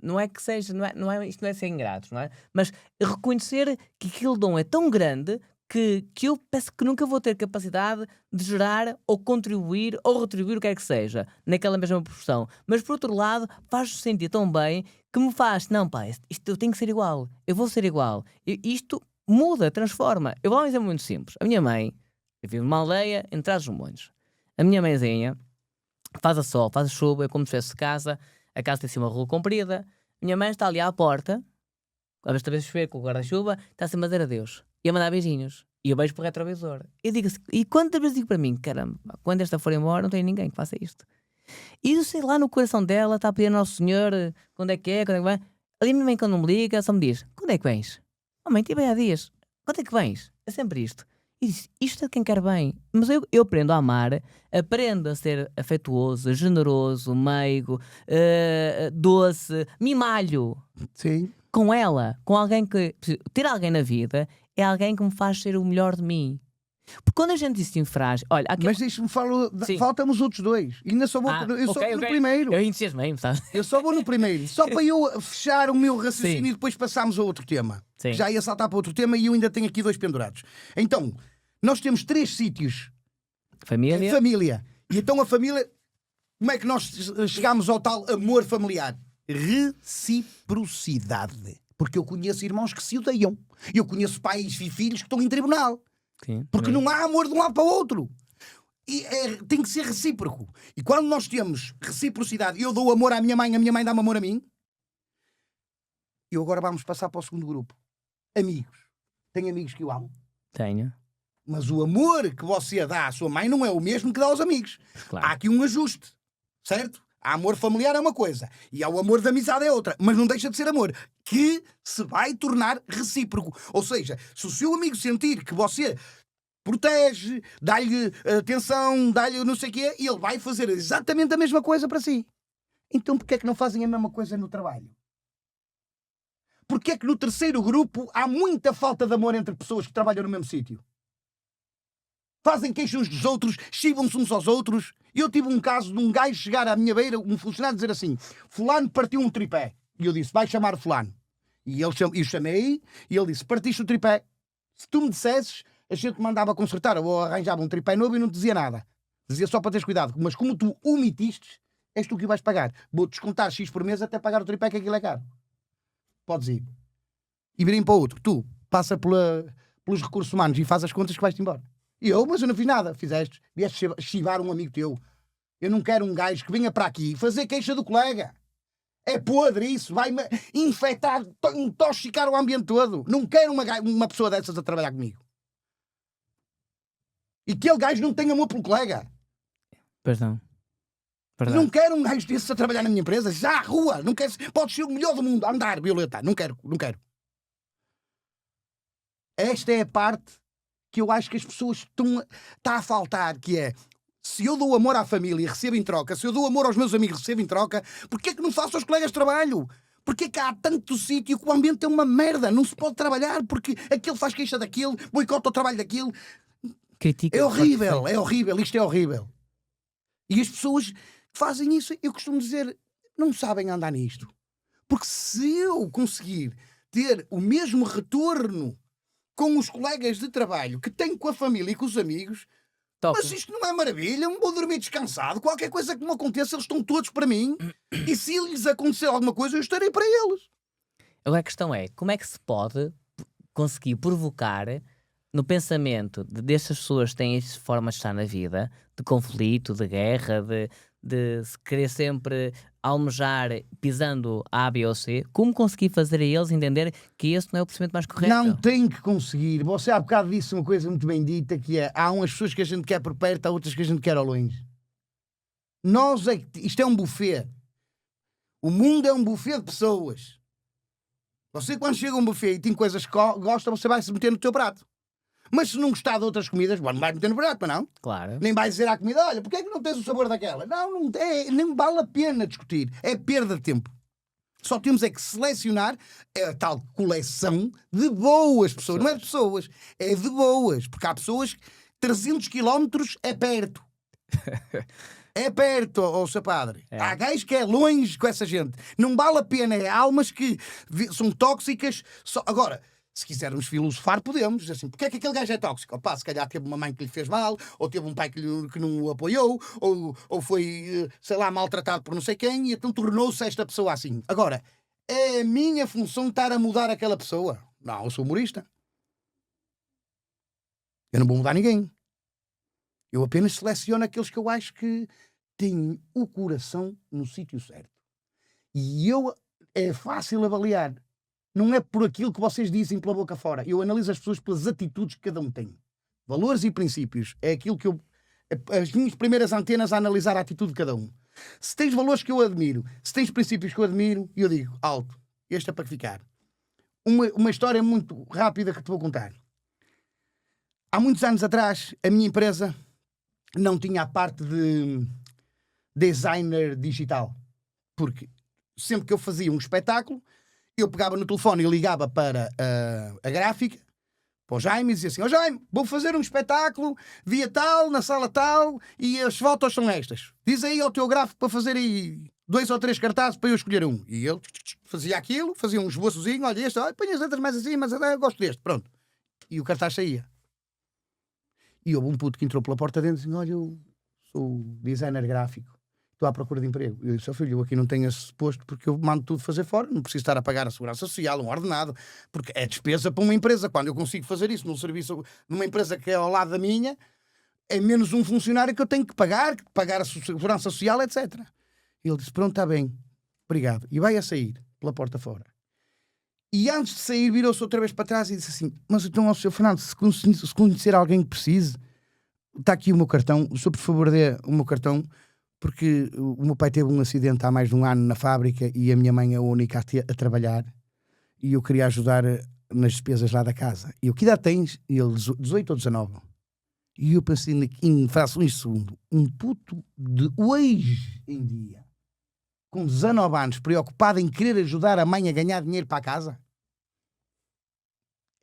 não é que seja, isto não é ser ingratos, não é? Mas reconhecer que aquele dom é tão grande que eu penso que nunca vou ter capacidade de gerar ou contribuir ou retribuir o que quer que seja, naquela mesma proporção. Mas por outro lado, faz-se sentir tão bem que me faz, não pá, isto eu tenho que ser igual, eu vou ser igual. Isto muda, transforma. Eu vou dar um exemplo muito simples. A minha mãe, eu vivo numa aldeia em Trás-os-Montes. A minha mãezinha faz a sol, faz a chuva, é como se fosse casa, a casa tem assim uma rua comprida, a minha mãe está ali à porta, a vez de chover com o guarda-chuva, está-se a dizer adeus e a mandar beijinhos. E eu beijo para o retrovisor. Eu digo assim, e quantas vezes digo para mim, caramba, quando esta for embora, não tem ninguém que faça isto. E eu sei lá no coração dela, está a pedir ao Nosso Senhor, quando é que vai? Ali a minha mãe, quando não me liga, só me diz, quando é que vens? Oh mãe, tive há dias, quando é que vens? É sempre isto. E diz, isto é de quem quer bem. Mas eu aprendo a amar, aprendo a ser afetuoso, generoso, meigo, doce, mimalho. Sim. Com ela, com alguém que... Ter alguém na vida é alguém que me faz ser o melhor de mim. Porque quando a gente se infrage... Olha, Mas deixa-me falar, faltam os outros dois. E ainda só vou, eu só vou no primeiro. Eu entusiasmei-me, sabe? Eu só vou no primeiro. Só para eu fechar o meu raciocínio. Sim. E depois passarmos a outro tema. Sim. Já ia saltar para outro tema e eu ainda tenho aqui 2 pendurados. Então, nós temos 3 sítios. Família. Família. E então a família... Como é que nós chegamos ao tal amor familiar? Reciprocidade. Porque eu conheço irmãos que se odeiam. Eu conheço pais e filhos que estão em tribunal. Sim. Porque não há amor de um lado para o outro. E tem que ser recíproco. E quando nós temos reciprocidade, eu dou amor à minha mãe dá-me amor a mim. E agora vamos passar para o segundo grupo. Amigos. Tenho amigos que eu amo. Tenho. Mas o amor que você dá à sua mãe não é o mesmo que dá aos amigos. Claro. Há aqui um ajuste. Certo? Há amor familiar é uma coisa. E há o amor de amizade é outra. Mas não deixa de ser amor. Que se vai tornar recíproco. Ou seja, se o seu amigo sentir que você protege, dá-lhe atenção, dá-lhe não sei o quê, e ele vai fazer exatamente a mesma coisa para si. Então porquê é que não fazem a mesma coisa no trabalho? Porquê é que no terceiro grupo há muita falta de amor entre pessoas que trabalham no mesmo sítio? Fazem queixas uns dos outros, chivam-se uns aos outros. Eu tive um caso de um gajo chegar à minha beira, um funcionário, dizer assim, fulano partiu um tripé. E eu disse, vai chamar o fulano. E eu chamei, e ele disse, partiste o tripé. Se tu me dissesses, a gente mandava consertar, ou arranjava um tripé novo e não te dizia nada. Dizia só para teres cuidado. Mas como tu omitiste, és tu que vais pagar. Vou descontar X por mês até pagar o tripé, que aquilo é caro. Podes ir. E virem para o outro. Tu, passa pelos recursos humanos e faz as contas que vais-te embora. E eu, mas eu não fiz nada. Fizeste. Vieste chivar um amigo teu. Eu não quero um gajo que venha para aqui fazer queixa do colega. É podre isso. Vai-me infectar, intoxicar o ambiente todo. Não quero uma pessoa dessas a trabalhar comigo. E aquele gajo não tem amor pelo colega. Pois não. Verdade. Não quero um gajo desses a trabalhar na minha empresa. Já à rua. Não quero, pode ser o melhor do mundo. Andar, Violeta. Não quero. Esta é a parte que eu acho que as pessoas está a faltar, que é, se eu dou amor à família e recebo em troca, se eu dou amor aos meus amigos e recebo em troca, porquê é que não faço aos colegas de trabalho? Porquê é que há tanto sítio que o ambiente é uma merda? Não se pode trabalhar porque aquele faz queixa daquele, boicota o trabalho daquele. Critica. É horrível, isto é horrível. E as pessoas que fazem isso, eu costumo dizer, não sabem andar nisto. Porque se eu conseguir ter o mesmo retorno com os colegas de trabalho que tenho com a família e com os amigos, Top. mas isto não é maravilha? Eu vou dormir descansado. Qualquer coisa que me aconteça, eles estão todos para mim. E se lhes acontecer alguma coisa, eu estarei para eles. Agora a questão é, como é que se pode conseguir provocar no pensamento destas pessoas que têm esta forma de estar na vida, de conflito, de guerra, de se querer sempre almejar pisando A, B ou C, como conseguir fazer a eles entender que esse não é o procedimento mais correto? Não tem que conseguir. Você há bocado disse uma coisa muito bem dita, que é, há umas pessoas que a gente quer por perto, há outras que a gente quer ao longe. Isto é um buffet. O mundo é um buffet de pessoas. Você quando chega a um buffet e tem coisas que gosta, você vai se meter no teu prato. Mas se não gostar de outras comidas, não vai meter no prato, mas não. Claro. Nem vai dizer à comida, olha, porque é que não tens o sabor daquela? Não, nem vale a pena discutir. É perda de tempo. Só temos é que selecionar a tal coleção de boas pessoas. Não é de pessoas, é de boas. Porque há pessoas que 300 quilómetros é perto. É perto, ó Sr. Padre. Há gajos que é longe com essa gente. Não vale a pena. É almas que são tóxicas. Agora, se quisermos filosofar, podemos dizer assim, porque é que aquele gajo é tóxico? Opa, se calhar teve uma mãe que lhe fez mal, ou teve um pai que não o apoiou, ou foi, sei lá, maltratado por não sei quem, e então tornou-se esta pessoa assim. Agora, é a minha função estar a mudar aquela pessoa? Não, eu sou humorista. Eu não vou mudar ninguém. Eu apenas seleciono aqueles que eu acho que têm o coração no sítio certo. E é fácil avaliar. Não é por aquilo que vocês dizem pela boca fora. Eu analiso as pessoas pelas atitudes que cada um tem. Valores e princípios. É aquilo que as minhas primeiras antenas a analisar a atitude de cada um. Se tens valores que eu admiro, se tens princípios que eu admiro, eu digo, alto, este é para ficar. Uma história muito rápida que te vou contar. Há muitos anos atrás, a minha empresa não tinha a parte de designer digital. Porque sempre que eu fazia um espetáculo, eu pegava no telefone e ligava para a gráfica, para o Jaime, e dizia assim, Jaime, vou fazer um espetáculo via tal, na sala tal, e as fotos são estas. Diz aí ao teu gráfico para fazer aí 2 ou 3 cartazes para eu escolher um. E ele fazia aquilo, fazia um esboçozinho, olha este, põe as letras mais assim, mas eu gosto deste, pronto. E o cartaz saía. E houve um puto que entrou pela porta dentro e disse, olha, eu sou designer gráfico. Estou à procura de emprego. Eu disse, filho, eu aqui não tenho esse posto porque eu mando tudo fazer fora, não preciso estar a pagar a segurança social, um ordenado, porque é despesa para uma empresa. Quando eu consigo fazer isso num serviço, numa empresa que é ao lado da minha, é menos um funcionário que eu tenho que pagar a segurança social, etc. E ele disse, pronto, está bem, obrigado. E vai a sair pela porta fora. E antes de sair, virou-se outra vez para trás e disse assim, mas então, Sr. Fernando, se conhecer alguém que precise, está aqui o meu cartão, o senhor por favor dê o meu cartão, porque o meu pai teve um acidente há mais de 1 ano na fábrica e a minha mãe é a única a trabalhar e eu queria ajudar nas despesas lá da casa. E o que idade tens? E ele, 18 ou 19. E eu pensei em frações de segundo, um puto de hoje em dia, com 19 anos, preocupado em querer ajudar a mãe a ganhar dinheiro para a casa?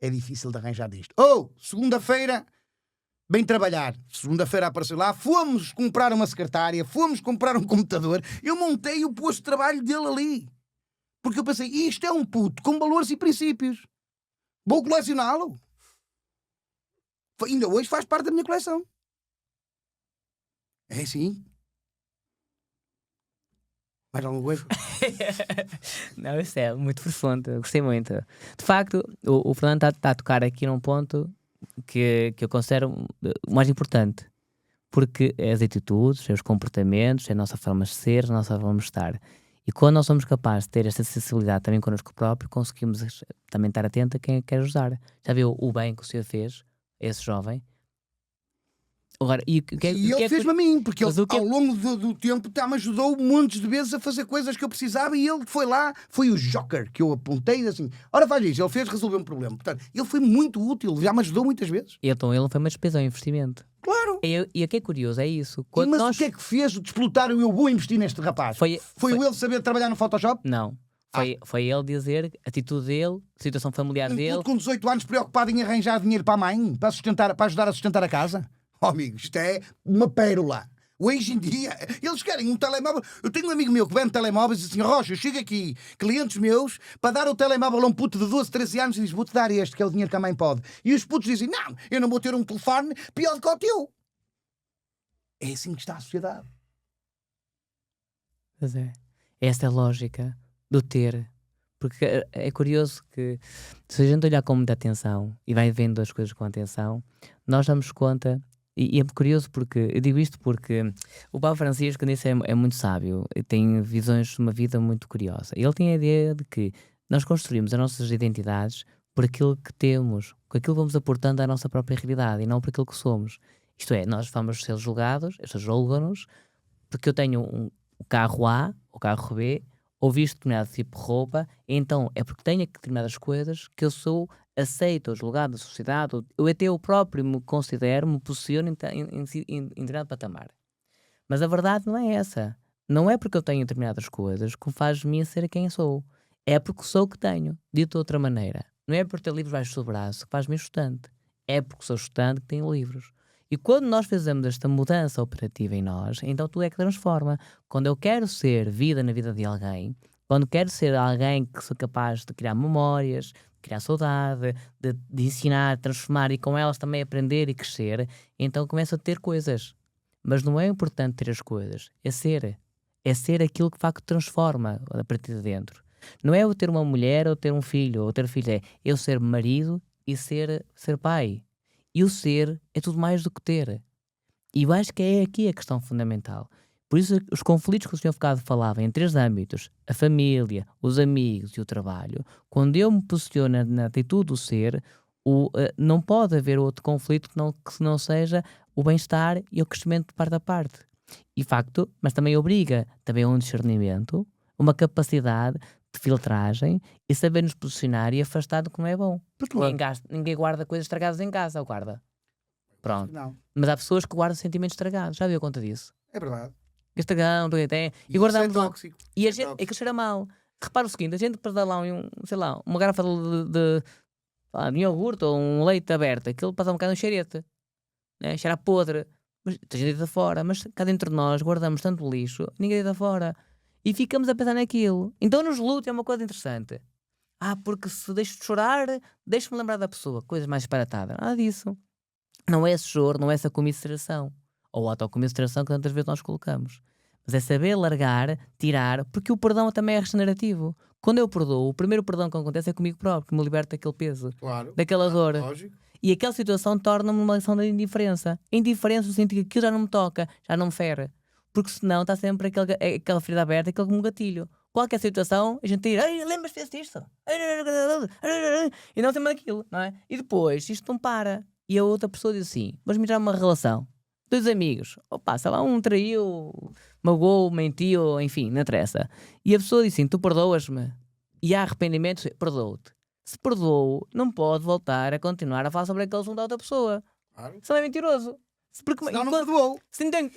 É difícil de arranjar disto. Segunda-feira, bem trabalhar. Segunda-feira apareceu lá, fomos comprar uma secretária, fomos comprar um computador, eu montei o posto de trabalho dele ali. Porque eu pensei, isto é um puto com valores e princípios. Vou colecioná-lo. Ainda hoje faz parte da minha coleção. É assim. Mais alguma coisa? Não, isso é muito profundo, eu gostei muito. De facto, o Fernando está a tocar aqui num ponto que eu considero o mais importante, porque é as atitudes, é os comportamentos, é a nossa forma de ser, a nossa forma de estar. E quando nós somos capazes de ter esta sensibilidade também connosco próprio, conseguimos também estar atento a quem quer ajudar. Já viu o bem que o senhor fez, esse jovem? Agora, ele fez-me a mim, porque ele, ao longo do tempo me ajudou montes de vezes a fazer coisas que eu precisava e ele foi lá, foi o joker que eu apontei assim, ora faz isso, ele fez resolver um problema. Portanto, ele foi muito útil, já me ajudou muitas vezes. Então ele não foi uma despesa, é um investimento. Claro. E o que é curioso é isso. Mas o que é que fez de explotar eu vou investir neste rapaz? Foi ele saber trabalhar no Photoshop? Não. Foi ele dizer, a atitude dele, a situação familiar dele. Com 18 anos preocupado em arranjar dinheiro para a mãe, para ajudar a sustentar a casa. Amigo, isto é uma pérola. Hoje em dia, eles querem um telemóvel. Eu tenho um amigo meu que vende telemóveis e diz assim, Rocha, eu chego aqui, clientes meus, para dar o telemóvel a um puto de 12, 13 anos e diz, vou-te dar este, que é o dinheiro que a mãe pode. E os putos dizem, não, eu não vou ter um telefone pior do que o teu. É assim que está a sociedade. Pois é. Esta é a lógica do ter. Porque é curioso que, se a gente olhar com muita atenção e vai vendo as coisas com atenção, nós damos conta. E é curioso porque, eu digo isto porque o Papa Francisco nisso é muito sábio, tem visões de uma vida muito curiosa. Ele tem a ideia de que nós construímos as nossas identidades por aquilo que temos, com aquilo que vamos aportando à nossa própria realidade e não por aquilo que somos. Isto é, nós vamos ser julgados, as pessoas julgam-nos, porque eu tenho o carro A, o carro B, ou visto determinado tipo de roupa, então é porque tenho determinadas coisas que eu sou aceito ou julgado da sociedade, ou até eu próprio me considero, me posiciono em determinado patamar. Mas a verdade não é essa. Não é porque eu tenho determinadas coisas que faz de mim ser quem sou. É porque sou o que tenho. Dito de outra maneira. Não é por ter livros baixo do braço que faz-me estudante. É porque sou estudante que tenho livros. E quando nós fazemos esta mudança operativa em nós, então tudo é que transforma. Quando eu quero ser vida na vida de alguém, quando quero ser alguém que sou capaz de criar memórias, de criar saudade, de ensinar, transformar e com elas também aprender e crescer, então começo a ter coisas. Mas não é importante ter as coisas, é ser. É ser aquilo que de facto transforma a partir de dentro. Não é eu ter uma mulher ou ter um filho ou ter filho, é eu ser marido e ser pai. E o ser é tudo mais do que ter. E eu acho que é aqui a questão fundamental. Por isso, os conflitos que o Sr. Focado falava em 3 âmbitos, a família, os amigos e o trabalho, quando eu me posiciono na atitude do ser, não pode haver outro conflito que não seja o bem-estar e o crescimento de parte a parte. E facto, mas também obriga também a um discernimento, uma capacidade de filtragem e saber nos posicionar e afastar do que não é bom. Porque ninguém guarda coisas estragadas em casa, ou guarda? Pronto. Não, Mas há pessoas que guardam sentimentos estragados. Já deu conta disso? é verdade. Estragão, tem. E Isso guardamos é lá. tóxico. E a Isso é gente, tóxico. aquilo cheira mal. Repara o seguinte, a gente para dar lá sei lá, uma garrafa de iogurte ou um leite aberto, aquilo passa um bocado um cheirete, né? Cheira a podre. Mas a gente deita fora, mas cá dentro de nós guardamos tanto lixo, ninguém deita fora. E ficamos a pensar naquilo. Então nos lutos é uma coisa interessante. Porque se deixo de chorar, deixo-me lembrar da pessoa. Coisas mais disparatadas. Nada disso. Não é esse choro, não é essa comisseração. Ou autocomisseração que tantas vezes nós colocamos. Mas é saber largar, tirar, porque o perdão também é regenerativo. Quando eu perdoo, o primeiro perdão que acontece é comigo próprio, que me liberta daquele peso, Claro. daquela dor. Lógico. E aquela situação torna-me uma lição de indiferença. Indiferença no sentido que aquilo já não me toca, já não me fere. Porque senão está sempre aquela ferida aberta, aquele gatilho. Qualquer situação, a gente tira, lembras-te disto? E não tem aquilo, não é? E depois, isto não para. E a outra pessoa diz assim, vamos mirar uma relação. 2 amigos, sei lá, um traiu, magoou, mentiu, enfim, não interessa. E a pessoa diz assim, tu perdoas-me? E há arrependimento, perdoo-te. Se perdoou, não pode voltar a continuar a falar sobre aquele assunto da outra pessoa. Claro. Senão é mentiroso. Senão não perdoou.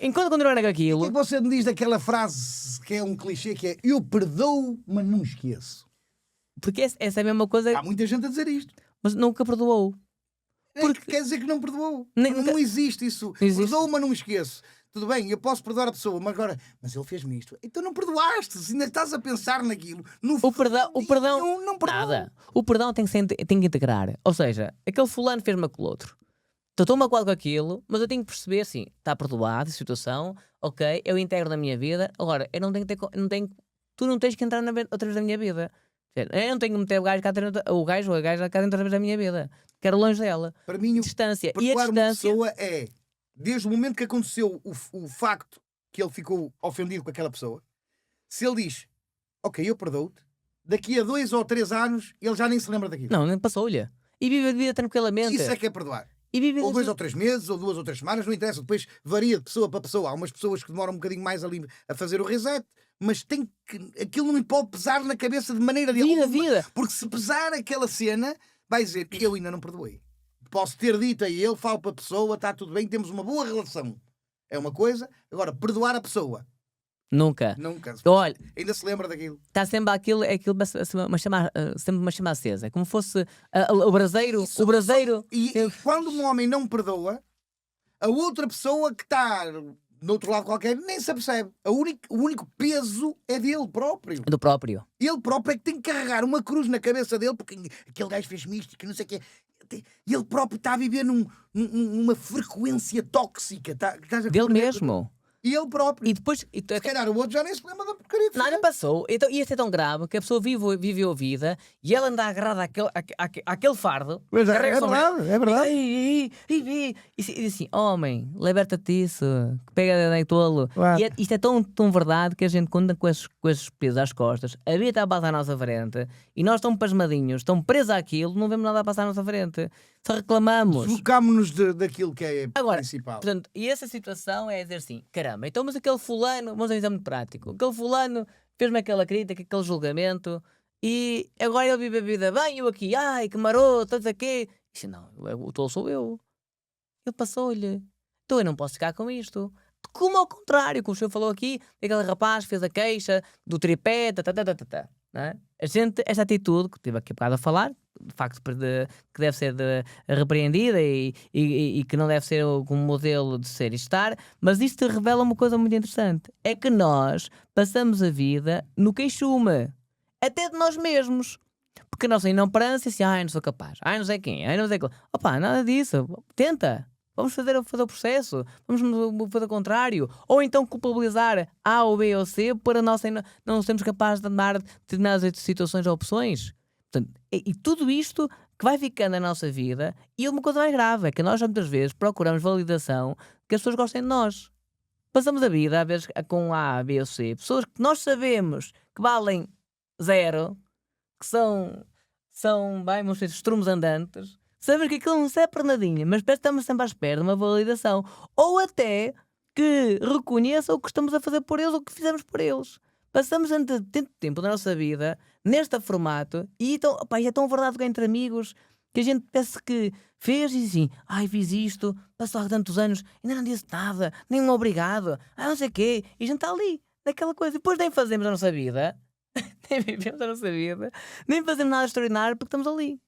Enquanto continuar com O que aquilo, é que você me diz daquela frase que é um clichê que é eu perdoo, mas não esqueço? porque essa é a mesma coisa, Há muita gente a dizer isto. mas nunca perdoou. Porque quer dizer que não perdoou. Nunca- Não existe isso. Não existe. Perdoo, mas não esqueço. Tudo bem, eu posso perdoar a pessoa, mas ele fez-me isto. Então não perdoaste. Se ainda estás a pensar naquilo, O perdão, não perdoou. nada. O perdão tem que integrar. Ou seja, aquele fulano fez-me aquilo outro. Estou magoado com aquilo, mas eu tenho que perceber assim, está perdoado a situação, ok, eu integro na minha vida. Agora, eu não tenho que ter, tu não tens que entrar outra vez na minha vida. Eu não tenho que meter o gajo cá dentro, o gajo ou a gaja cá dentro outra vez da minha vida. Quero longe dela. Para mim, Distância. E a perdoar uma distância. pessoa é, desde o momento que aconteceu o facto que ele ficou ofendido com aquela pessoa, se ele diz, ok, eu perdoo-te, daqui a 2 ou 3 anos ele já nem se lembra daquilo. Não, nem passou-lhe. E vive a vida tranquilamente. Isso é que é perdoar. E vive Ou 2 ou 3 meses, ou 2 ou 3 semanas, não interessa. Depois varia de pessoa para pessoa. Há umas pessoas que demoram um bocadinho mais ali a fazer o reset, mas aquilo não pode pesar na cabeça de maneira vida. Porque se pesar aquela cena, vai dizer que eu ainda não perdoei. Posso ter dito a ele, falo para a pessoa, está tudo bem, temos uma boa relação. É uma coisa. Agora, perdoar a pessoa. Nunca. Nunca. Olha, Ainda se lembra daquilo. está sempre sempre uma chama acesa. É como fosse o braseiro. O braseiro. E quando um homem não perdoa, a outra pessoa que está no outro lado qualquer nem se apercebe. O único peso é dele próprio. Do próprio. Ele próprio é que tem que carregar uma cruz na cabeça dele porque aquele gajo fez-me isto, que não sei o quê. E ele próprio está a viver numa frequência tóxica. Dele mesmo. E ele próprio. E depois. Se calhar o outro já nem se lembra da porcaria. Nada passou. Então, e isso é tão grave que a pessoa viveu a vida e ela anda agarrada àquele fardo. Mas é carrega sobre ela. verdade, é verdade. E diz assim: homem, liberta-te disso, que pega daí tolo. Claro. E isto é tão verdade que a gente conta com esses pesos às costas. A vida está a passar à nossa frente e nós estamos pasmadinhos, estamos presos àquilo, não vemos nada a passar à nossa frente. Só reclamamos. Deslocámos-nos daquilo que é Agora, principal. portanto, e essa situação é dizer assim: caramba, então, mas aquele fulano, vamos a um exemplo prático, aquele fulano fez-me aquela crítica, aquele julgamento, e agora ele vive a vida bem, eu aqui, ai, que maroto, todos aqui. Isso não, o tolo sou eu. Ele passou-lhe. Então eu não posso ficar com isto. Como ao contrário, como o senhor falou aqui, aquele rapaz fez a queixa do tripé, não é? Esta atitude que tive aqui a bocado a falar, de facto que deve ser repreendida e que não deve ser como modelo de ser e estar, mas isto revela uma coisa muito interessante, é que nós passamos a vida no queixume, até de nós mesmos. Porque a nossa inoperância, assim, não sou capaz, não sei quem, não sei quem. Opa, nada disso, tenta. Vamos fazer o processo, vamos fazer o contrário. Ou então culpabilizar A ou B ou C para nós não sermos capazes de dar determinadas situações ou opções. Portanto, e tudo isto que vai ficando na nossa vida, e uma coisa mais grave é que nós muitas vezes procuramos validação que as pessoas gostem de nós. Passamos a vida, às vezes, com A, B ou C, pessoas que nós sabemos que valem 0, que são vamos dizer, estrumes andantes. Sabemos que aquilo não serve para nadinha, mas estamos sempre à espera de uma validação. Ou até que reconheçam o que estamos a fazer por eles ou o que fizemos por eles. Passamos tanto tempo da nossa vida neste formato e então, é tão verdade que é entre amigos que a gente pensa que fez e assim, fiz isto, passou há tantos anos, ainda não disse nada, nem um obrigado, não sei o quê, e a gente está ali, naquela coisa. E depois nem fazemos a nossa vida, nem vivemos a nossa vida, nem fazemos nada extraordinário porque estamos ali.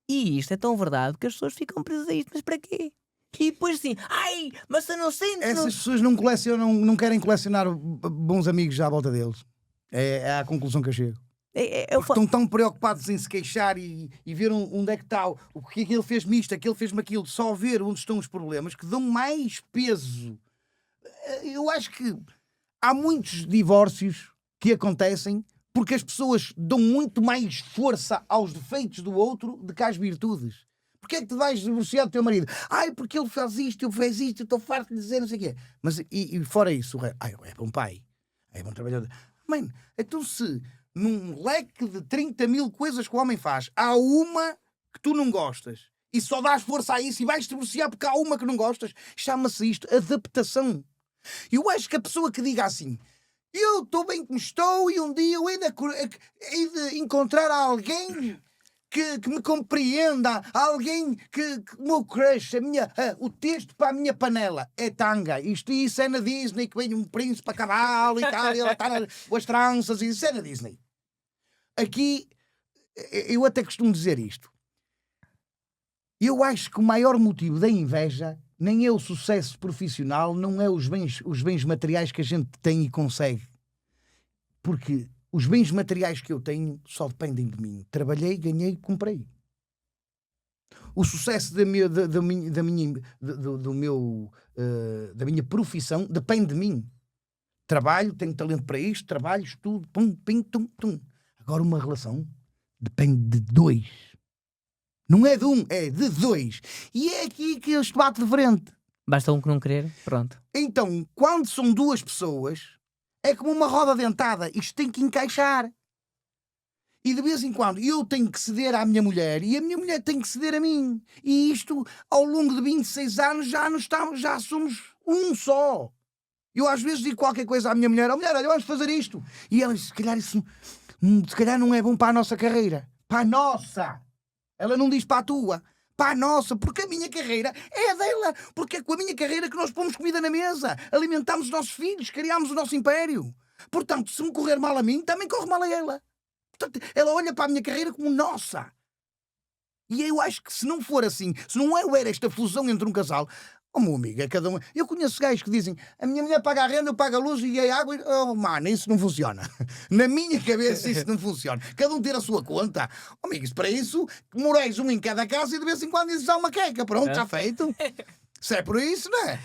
E isto é tão verdade que as pessoas ficam presas a isto, mas para quê? E depois assim, mas eu não sei... Essas pessoas não colecionam, não querem colecionar bons amigos já à volta deles. É a conclusão que eu chego. Porque estão tão preocupados em se queixar e ver onde é que está, o que é que ele fez-me isto, aquele fez-me aquilo, só ver onde estão os problemas, que dão mais peso. Eu acho que há muitos divórcios que acontecem porque as pessoas dão muito mais força aos defeitos do outro do que às virtudes. Porquê é que te vais divorciar do teu marido? Porque ele faz isto, eu fiz isto, eu estou farto de dizer não sei o quê. Mas e fora isso, é bom pai, é bom trabalhador. Mano, então se num leque de 30 mil coisas que o homem faz, há uma que tu não gostas e só dás força a isso e vais divorciar porque há uma que não gostas, chama-se isto adaptação. Eu acho que a pessoa que diga assim, eu estou bem como estou e um dia eu hei de encontrar alguém que me compreenda, alguém que o meu crush, o texto para a minha panela é tanga, isto e isso é na Disney, que vem um príncipe a cavalo e tal, e ela está com as tranças, e isso é na Disney. Aqui, eu até costumo dizer isto, eu acho que o maior motivo da inveja nem é o sucesso profissional, não é os bens materiais que a gente tem e consegue. Porque os bens materiais que eu tenho só dependem de mim. Trabalhei, ganhei, comprei. O sucesso da minha profissão depende de mim. Trabalho, tenho talento para isto, trabalho, estudo, pum, pim, tum, tum. Agora uma relação depende de 2. Não é de 1, é de 2. E é aqui que isto bate de frente. Basta um que não querer, pronto. Então, quando são 2 pessoas, é como uma roda dentada. Isto tem que encaixar. E de vez em quando eu tenho que ceder à minha mulher e a minha mulher tem que ceder a mim. E isto, ao longo de 26 anos, já somos um só. Eu às vezes digo qualquer coisa à minha mulher, mulher, olha, vamos fazer isto. E ela diz, se calhar não é bom para a nossa carreira. Para a nossa! Ela não diz para a tua, para a nossa, porque a minha carreira é a dela, porque é com a minha carreira que nós pomos comida na mesa, alimentamos os nossos filhos, criamos o nosso império. Portanto, se me correr mal a mim, também corre mal a ela. Portanto, ela olha para a minha carreira como nossa. E eu acho que se não for assim, se não houver esta fusão entre um casal, meu amigo, é cada um. Eu conheço gajos que dizem, a minha mulher paga a renda, eu pago a luz e a água. Mano, isso não funciona. Na minha cabeça isso não funciona. Cada um ter a sua conta. Amigo, isso para isso, morais um em cada casa e de vez em quando dizes uma queca. Pronto, está feito. Se é por isso, não é?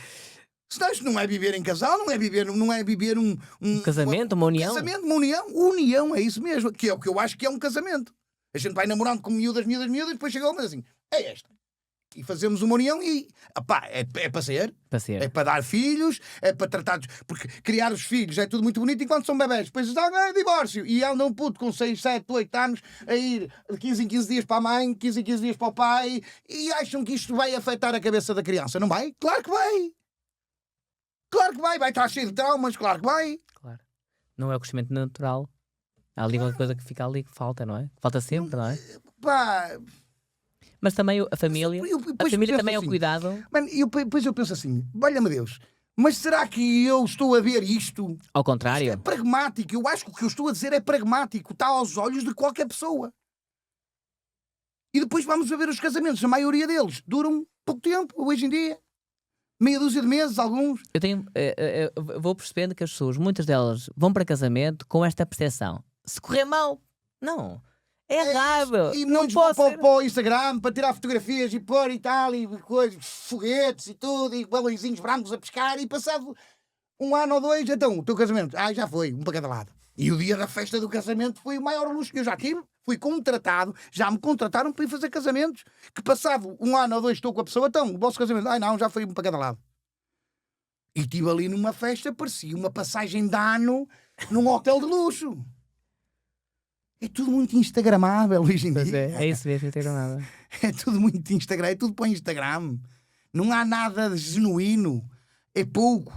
Senão isto não é viver em casal, não é viver um casamento, uma união. Casamento, uma união. União, é isso mesmo. Que é o que eu acho que é um casamento. A gente vai namorando com miúdas, e depois chega uma assim, é esta. E fazemos uma união e é para ser. É para dar filhos, é para tratar porque criar os filhos é tudo muito bonito enquanto são bebés. Depois é divórcio. E anda um puto com 6, 7, 8 anos a ir de 15 em 15 dias para a mãe, 15 em 15 dias para o pai e acham que isto vai afetar a cabeça da criança. Não vai? Claro que vai. Claro que vai. Vai estar cheio de traumas. Claro que vai. Claro. Não é o crescimento natural. Há ali alguma coisa que fica ali que falta, não é? Falta sempre, não é? Mas também a família também é o cuidado. Mano, depois eu penso assim, valha-me Deus, Mas será que eu estou a ver isto? Ao Isto contrário. é pragmático. Eu acho que o que eu estou a dizer é pragmático. Está aos olhos de qualquer pessoa. E depois vamos a ver os casamentos. A maioria deles duram pouco tempo, hoje em dia. Meia dúzia de meses, alguns. Eu tenho, vou percebendo que as pessoas, muitas delas, vão para casamento com esta percepção. Se correr mal, não. É errado. E Não muitos vão pode ser. para o Instagram para tirar fotografias e pôr e tal, e coisas, foguetes e tudo, e balõezinhos brancos a pescar, e passado 1 ano ou 2, então, o teu casamento, já foi, um para cada lado. E o dia da festa do casamento foi o maior luxo que eu já tive. Fui contratado, já me contrataram para ir fazer casamentos, que passado 1 ano ou 2 estou com a pessoa, então, o vosso casamento, não, já foi um para cada lado. E estive ali numa festa, parecia uma passagem de ano num hotel de luxo. É tudo muito instagramável hoje em Pois dia. é isso mesmo, não tenho nada. É tudo muito Instagram, é tudo para o Instagram. Não há nada de genuíno. É pouco.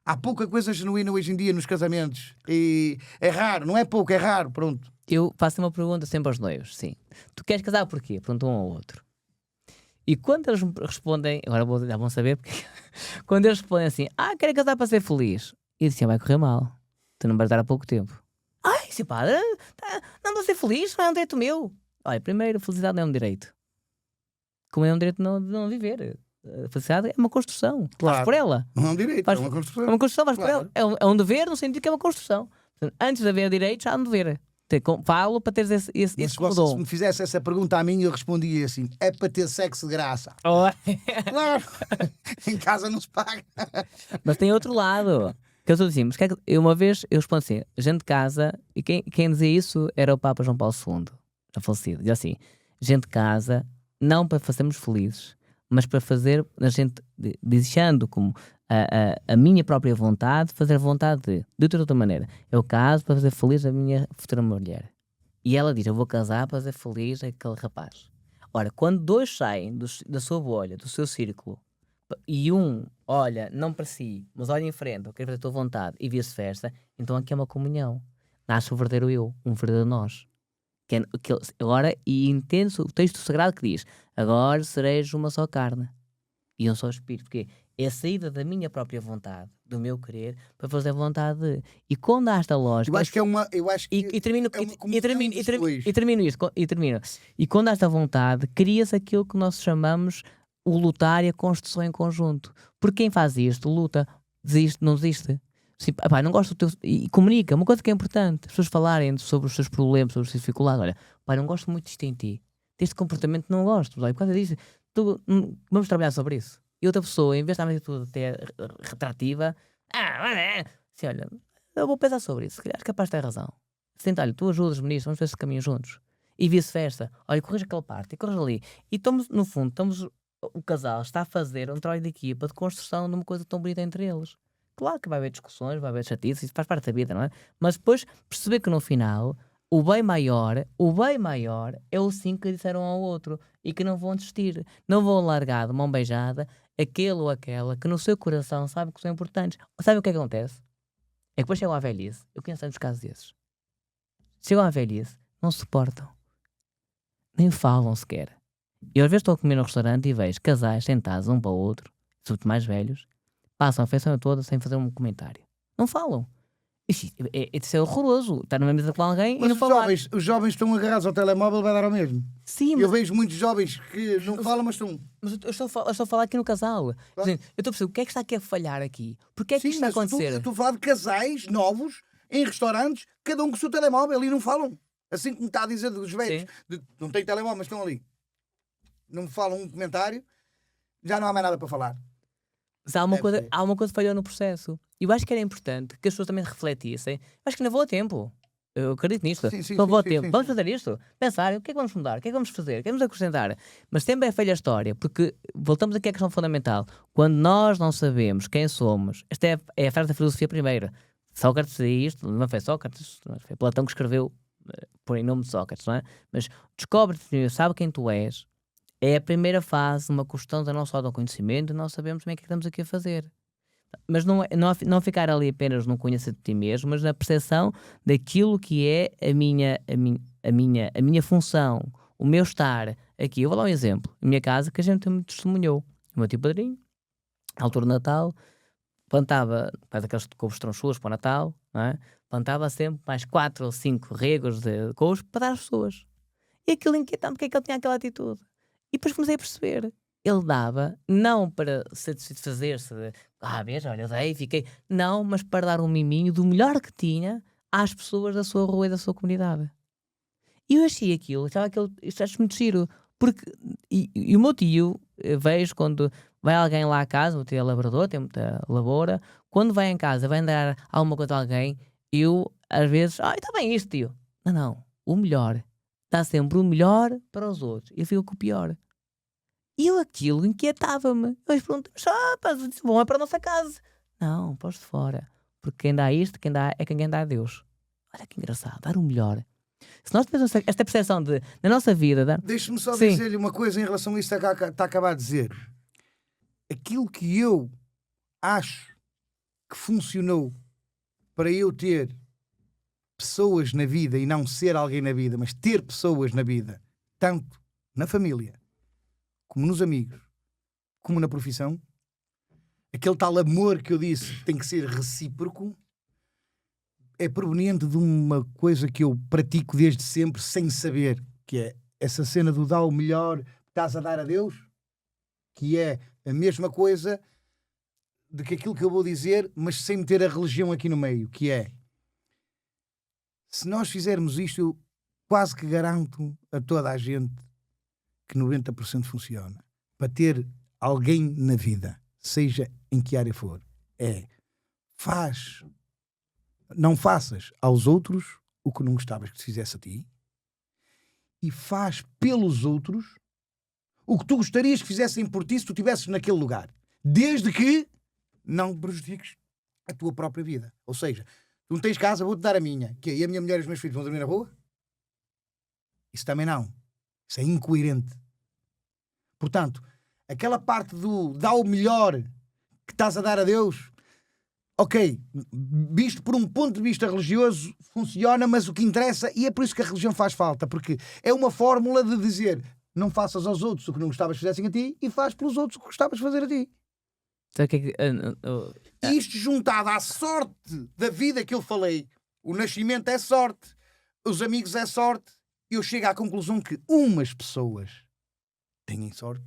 Há pouca coisa genuína hoje em dia nos casamentos. E é raro, não é pouco, é raro, pronto. Eu faço uma pergunta sempre aos noivos, sim. Tu queres casar porquê? Perguntam um ao outro. E quando eles me respondem, agora já vão saber porque, quando eles respondem assim, quero casar para ser feliz. E eu disse, vai correr mal. Tu não vais dar há pouco tempo. Sim, pá, não vou ser feliz, não é um direito meu. Olha, primeiro, felicidade não é um direito. Como é um direito de não viver. A felicidade é uma construção. Claro. Faz por ela. Não é um direito, Faz- é uma construção. É uma construção, faz por Claro. ela. É um dever no sentido que é uma construção. Portanto, antes de haver direitos, há um dever. Falo para teres esse Mas se você dom. me fizesse essa pergunta a mim, eu respondia assim: é para ter sexo de graça. Claro. Em casa não se paga. Mas tem outro lado. Que eu estou assim, mas uma vez eu respondo assim: a gente casa, e quem dizia isso era o Papa João Paulo II, já falecido. Dizia assim: a gente casa não para fazermos felizes, mas para fazer a gente, deixando como a minha própria vontade, fazer a vontade de outra maneira. Eu caso para fazer feliz a minha futura mulher. E ela diz: eu vou casar para fazer feliz aquele rapaz. Ora, quando dois saem da sua bolha, do seu círculo, e um olha, não para si, mas olha em frente, eu quero fazer a tua vontade, e vice-versa, então aqui é uma comunhão. Nasce o verdadeiro eu, um verdadeiro nós. Agora, e entende-se o texto sagrado que diz: agora sereis uma só carne e um só espírito. Porque é a saída da minha própria vontade, do meu querer, para fazer a vontade de. E quando há esta lógica. Eu acho que é uma. Eu acho que E termino, é uma e comunhão termino, dos dois. e termino isto, e termino. E quando há esta vontade, cria-se aquilo que nós chamamos o lutar e a construção em conjunto. Porque quem faz isto, luta, desiste, não desiste. Assim, não gosto do teu... E comunica, uma coisa que é importante, as pessoas falarem sobre os seus problemas, sobre as suas dificuldades. Olha, não gosto muito disto em ti, deste comportamento não gosto, olha, por causa disso, vamos trabalhar sobre isso. E outra pessoa, em vez de estar uma atitude até retrativa, assim, olha, eu vou pensar sobre isso, acho que capaz de ter razão. Assim, olha, tu ajudas-me nisso, vamos ver esse caminho juntos. E vice-versa, olha, corrija aquela parte, e corrija ali. E estamos, no fundo, o casal está a fazer um trabalho de equipa de construção de uma coisa tão bonita entre eles. Claro que vai haver discussões, vai haver chatices, isso faz parte da vida, não é? Mas depois perceber que no final o bem maior é o sim que disseram ao outro e que não vão desistir, não vão largar de mão beijada aquele ou aquela que no seu coração sabe que são importantes. Sabe o que é que acontece? É que depois chegam à velhice, eu conheço tantos casos desses, chegam à velhice, não se suportam, nem falam sequer. Eu às vezes estou a comer no restaurante e vejo casais sentados um para o outro, sobretudo mais velhos, passam a feição toda sem fazer um comentário. Não falam. Isso é horroroso. Estar numa mesa com alguém Mas e não falar. os jovens estão agarrados ao telemóvel, vai dar ao mesmo. Sim, Eu vejo muitos jovens que não falam, mas estão. mas eu estou a falar aqui no casal. Claro. Eu estou a perceber o que é que está aqui a falhar aqui. Porquê é que Sim, isto está a mas acontecer? eu estou a falar de casais novos em restaurantes, cada um com o seu telemóvel e não falam. Assim como está a dizer dos velhos, não têm telemóvel, mas estão ali. Não me falam um comentário, já não há mais nada para falar. Mas há uma coisa que falhou no processo. E eu acho que era importante que as pessoas também refletissem. Acho que não vou a tempo. Eu acredito nisto. Não vou a tempo. Vamos fazer isto? Pensar, o que é que vamos mudar? O que é que vamos fazer? O que é que vamos acrescentar? Mas sempre é velha a história, porque voltamos aqui à questão fundamental. Quando nós não sabemos quem somos, esta é a frase da filosofia primeira. Sócrates dizia isto, não foi Sócrates, foi Platão que escreveu por em nome de Sócrates, não é? Mas descobre-te, sabe quem tu és. É a primeira fase, uma questão do nosso autoconhecimento, nós sabemos bem o que estamos aqui a fazer. Mas não ficar ali apenas no conhecer de ti mesmo, mas na percepção daquilo que é a minha função, o meu estar aqui. Eu vou dar um exemplo. Na minha casa, que a gente me testemunhou. O meu tio padrinho à altura do Natal, plantava, faz aqueles couves tronchudos para o Natal, não é? Plantava sempre mais 4 ou 5 regos de couves para dar às pessoas. E aquilo inquietante, porque é que ele tinha aquela atitude. E depois comecei a perceber. Ele dava, não para satisfazer-se de, veja, olha, eu dei, fiquei. Não, mas para dar um miminho do melhor que tinha às pessoas da sua rua e da sua comunidade. E eu achei aquilo, isto acho muito giro. Porque, e o meu tio, eu vejo quando vai alguém lá à casa, o meu tio é labrador, tem muita lavoura, quando vai em casa, vai dar alguma coisa a alguém, eu, às vezes, está bem isto, tio. Não, o melhor. Dá sempre o melhor para os outros. Eu fico com o pior. E eu aquilo inquietava-me. Eu pergunto, mas bom é para a nossa casa. Não, pôs de fora. Porque quem dá isto, quem dá, é quem dá a Deus. Olha que engraçado, dar o melhor. Se nós tivermos esta percepção de, na nossa vida... Deixe-me só Sim. dizer-lhe uma coisa em relação a isto que está a acabar de dizer. Aquilo que eu acho que funcionou para eu ter pessoas na vida e não ser alguém na vida, mas ter pessoas na vida, tanto na família, como nos amigos, como na profissão, aquele tal amor que eu disse que tem que ser recíproco, é proveniente de uma coisa que eu pratico desde sempre sem saber, que é essa cena do dar o melhor que estás a dar a Deus, que é a mesma coisa de que aquilo que eu vou dizer, mas sem meter a religião aqui no meio, que é, se nós fizermos isto, eu quase que garanto a toda a gente que 90% funciona. Para ter alguém na vida, seja em que área for, não faças aos outros o que não gostavas que se fizesse a ti, e faz pelos outros o que tu gostarias que fizessem por ti se tu estivesses naquele lugar, desde que não prejudiques a tua própria vida. Ou seja, tu não tens casa, vou-te dar a minha, que e a minha mulher e os meus filhos vão dormir na rua? Isso também não. Isso é incoerente. Portanto, aquela parte do dá o melhor que estás a dar a Deus, ok, visto por um ponto de vista religioso, funciona, mas o que interessa, e é por isso que a religião faz falta, porque é uma fórmula de dizer, não faças aos outros o que não gostavas que fizessem a ti, e faz pelos outros o que gostavas de fazer a ti. E isto juntado à sorte da vida que eu falei, o nascimento é sorte, os amigos é sorte, eu chego à conclusão que umas pessoas têm sorte,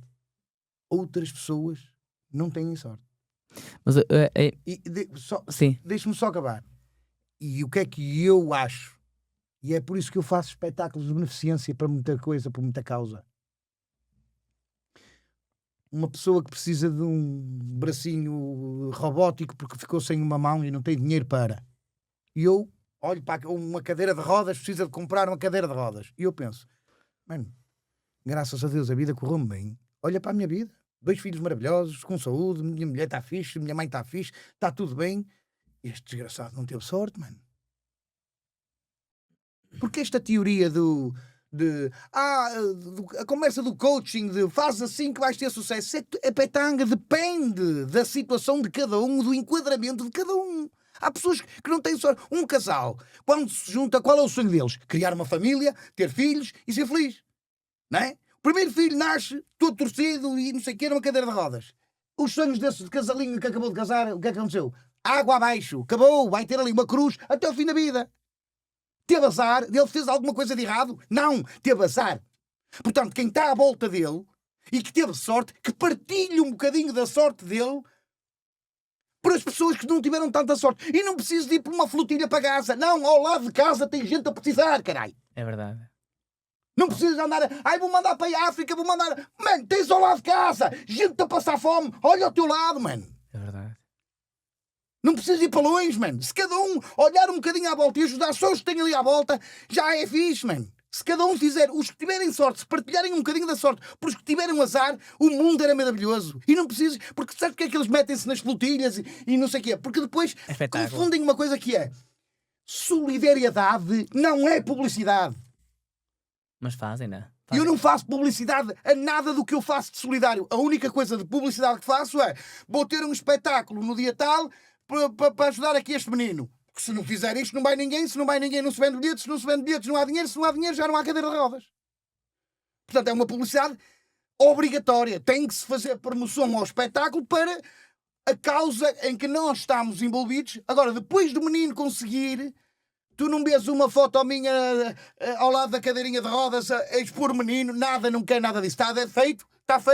outras pessoas não têm sorte. Mas, sim. Deixa-me só acabar. E o que é que eu acho? E é por isso que eu faço espetáculos de beneficência para muita coisa, por muita causa. Uma pessoa que precisa de um bracinho robótico porque ficou sem uma mão e não tem dinheiro para. E eu olho para uma cadeira de rodas, precisa de comprar uma cadeira de rodas. E eu penso, mano, graças a Deus a vida correu-me bem. Olha para a minha vida. 2 filhos maravilhosos, com saúde, minha mulher está fixe, minha mãe está fixe, está tudo bem. Este desgraçado não teve sorte, mano. Porque esta teoria a conversa do coaching, de faz assim que vais ter sucesso, é petanga, depende da situação de cada um, do enquadramento de cada um. Há pessoas que não têm sorte. Um casal, quando se junta, qual é o sonho deles? Criar uma família, ter filhos e ser feliz. Não é? O primeiro filho nasce todo torcido e não sei o que, numa cadeira de rodas. Os sonhos desse casalinho que acabou de casar, o que é que aconteceu? Água abaixo, acabou, vai ter ali uma cruz até o fim da vida. Teve azar, ele fez alguma coisa de errado? Não, teve azar. Portanto, quem está à volta dele e que teve sorte, que partilhe um bocadinho da sorte dele para as pessoas que não tiveram tanta sorte. E não preciso de ir por uma flotilha para casa. Não, ao lado de casa tem gente a precisar, caralho. É verdade. Não precisas andar, vou mandar para a África, vou mandar... Mano, tens ao lado de casa, gente a passar fome, olha ao teu lado, mano. É verdade. Não precisas ir para longe, mano. Se cada um olhar um bocadinho à volta e ajudar só os que têm ali à volta, já é fixe, mano. Se cada um fizer, os que tiverem sorte, se partilharem um bocadinho da sorte, por os que tiverem azar, o mundo era maravilhoso. E não precisas, porque sabe porque é que eles metem-se nas flotilhas e não sei o quê? Porque depois confundem uma coisa que é solidariedade não é publicidade. Mas fazem, não é? Eu não faço publicidade a nada do que eu faço de solidário. A única coisa de publicidade que faço é vou ter um espetáculo no dia tal para ajudar aqui este menino. Porque se não fizer isto não vai ninguém, se não vai ninguém não se vende bilhetes, se não se vende bilhetes não há dinheiro, se não há dinheiro já não há cadeira de rodas. Portanto é uma publicidade obrigatória. Tem que se fazer promoção ao espetáculo para a causa em que nós estamos envolvidos. Agora, depois do menino conseguir, tu não vês uma foto minha ao lado da cadeirinha de rodas a expor o menino, nada, não quer nada disso. Está feito,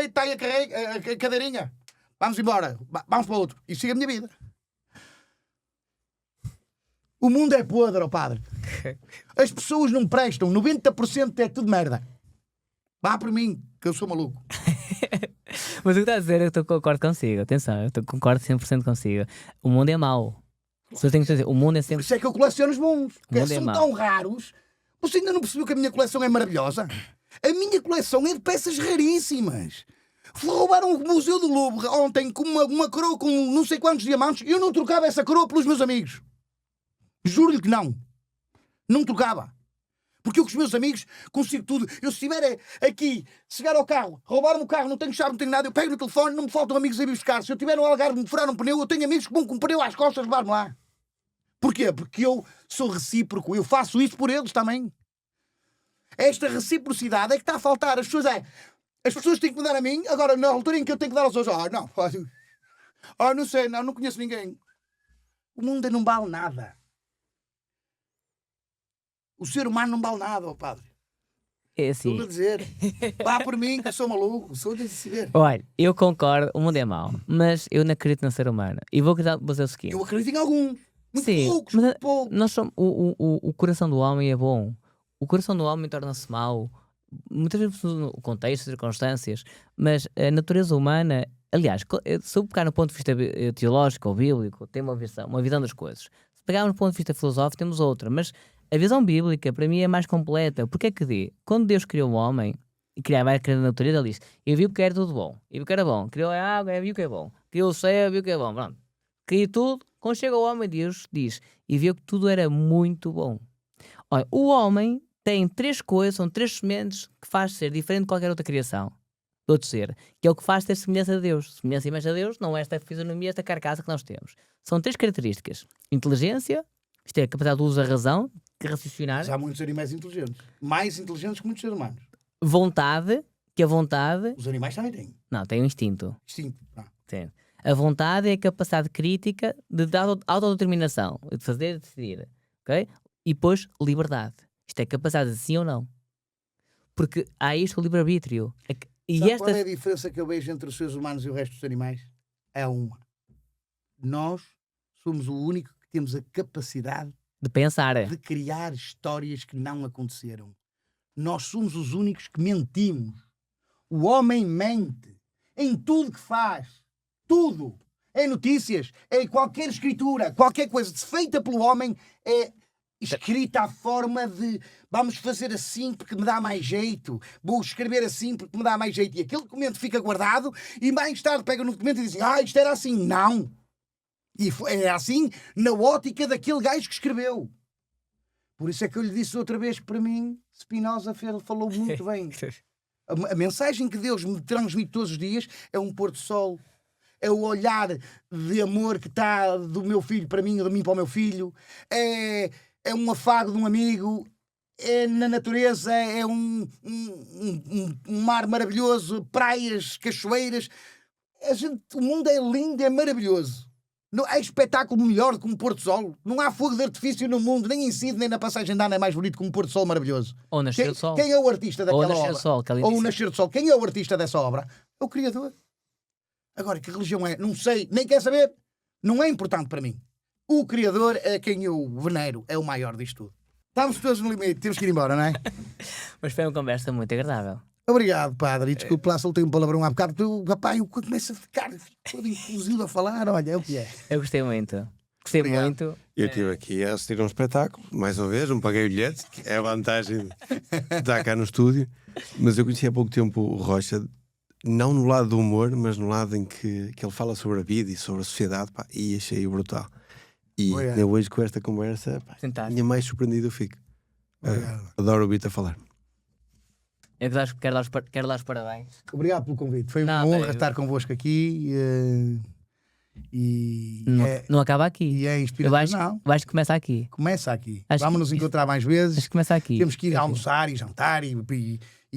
está aí a cadeirinha. Vamos embora, vamos para outro. E siga a minha vida. O mundo é podre, ó padre. As pessoas não prestam, 90% é tudo merda. Vá por mim, que eu sou maluco. Mas o que está a dizer, eu concordo consigo. Atenção, eu concordo 100% consigo. O mundo é mau. Só tenho que dizer, o mundo é Por sempre. isso é que eu coleciono os bons. Porque mundo é são mau. tão raros. Você ainda não percebeu que a minha coleção é maravilhosa? A minha coleção é de peças raríssimas. Roubaram o Museu do Louvre ontem com uma coroa com não sei quantos diamantes e eu não trocava essa coroa pelos meus amigos. Juro-lhe que não. Não trocava. Porque eu com os meus amigos consigo tudo. Eu se estiver aqui, chegar ao carro, roubar-me o carro, não tenho chave, não tenho nada, eu pego no telefone, não me faltam amigos a ir buscar. Se eu tiver no Algarve, me furar um pneu, eu tenho amigos que vão com um pneu às costas levar-me lá. Porquê? Porque eu sou recíproco. Eu faço isso por eles também. Esta reciprocidade é que está a faltar. As pessoas têm que me dar a mim, agora na altura em que eu tenho que dar aos outros. Não sei, não conheço ninguém. O mundo não vale nada. O ser humano não vale nada, ó padre. É assim. Estou a dizer. Vá por mim, que eu sou maluco. Sou de decidir. Olha, eu concordo, o mundo é mau, mas eu não acredito no ser humano. E vou dizer o seguinte. Eu acredito em alguns. Muito Sim, poucos, mas muito poucos. nós somos, o coração do homem é bom. O coração do homem torna-se mau. Muitas vezes no contexto, circunstâncias, mas a natureza humana, aliás, se eu pegar no ponto de vista teológico ou bíblico, tem uma visão das coisas. Se pegarmos no ponto de vista filosófico, temos outra, mas a visão bíblica para mim é mais completa. Porque é que diz? Quando Deus criou o homem e vai criar a natureza, ele diz: eu vi que era tudo bom, eu vi que era bom, criou a água, viu que é bom, criou o céu, viu que é bom, pronto. Criou tudo. Quando chega o homem, Deus diz e viu que tudo era muito bom. Olha, o homem tem 3 coisas, são 3 sementes que faz ser diferente de qualquer outra criação, de outro ser, que é o que faz ter semelhança a Deus. Semelhança e imagem a Deus não é esta fisionomia, esta carcaça que nós temos. São 3 características: inteligência, isto é a capacidade de uso da razão, de raciocinar. Mas há muitos animais inteligentes. Mais inteligentes que muitos seres humanos. Vontade, que a vontade... Os animais também têm. Não, tem um instinto. Instinto. Tem. A vontade é a capacidade crítica de dar autodeterminação, de fazer e decidir. Ok? E depois, liberdade. Isto é capacidade de sim ou não. Porque há isto o livre-arbítrio. E Sabe esta... qual é a diferença que eu vejo entre os seres humanos e o resto dos animais? É uma. Nós somos o único que temos a capacidade de pensar. de criar histórias que não aconteceram. Nós somos os únicos que mentimos. O homem mente em tudo que faz. Tudo. Em notícias, em qualquer escritura, qualquer coisa feita pelo homem é escrita à forma de vamos fazer assim porque me dá mais jeito, vou escrever assim porque me dá mais jeito, e aquele documento fica guardado e mais tarde pega no documento e dizem isto era assim. Não. E é assim na ótica daquele gajo que escreveu. Por isso é que eu lhe disse outra vez que para mim Spinoza falou muito bem. A mensagem que Deus me transmite todos os dias é um pôr do sol. É o olhar de amor que está do meu filho para mim, ou de mim para o meu filho. É um afago de um amigo. É na natureza. É um mar maravilhoso. Praias, cachoeiras. O mundo é lindo, é maravilhoso. Não há espetáculo melhor do que um pôr do sol. Não há fogo de artifício no mundo. Nem em Sydney, nem na passagem de ano é mais bonito que um pôr do sol maravilhoso. Ou nascer do sol. Quem é o artista daquela Ou nascer obra? do sol, que Ou o nascer do sol. Quem é o artista dessa obra? É o Criador. Agora, que religião é? Não sei, nem quer saber. Não é importante para mim. O Criador é quem eu venero, é o maior disto tudo. Estamos todos no limite, temos que ir embora, não é? Mas foi uma conversa muito agradável. Obrigado, padre. E desculpe lá, soltei um palavrão há bocado, porque eu começo a ficar todo inclusivo a falar. Olha, é o que é. Eu gostei muito. Gostei Obrigado. muito. Eu estive aqui a assistir a um espetáculo, mais uma vez, não paguei o bilhete, que é a vantagem de estar cá no estúdio, mas eu conheci há pouco tempo o Rocha, não no lado do humor, mas no lado em que ele fala sobre a vida e sobre a sociedade, pá, e achei brutal. E Obrigado. eu hoje com esta conversa, pá, Fantástico. ainda mais surpreendido eu fico. Obrigado. Adoro ouvir-te a falar. Eu quero dar os parabéns. Obrigado pelo convite. Foi uma Não, honra eu- estar convosco aqui e Não acaba aqui. e é Eu inspiracional. vais começar aqui. Começa aqui. Acho Vamos nos que- encontrar mais Vais vezes. começar aqui. Temos que ir almoçar e jantar e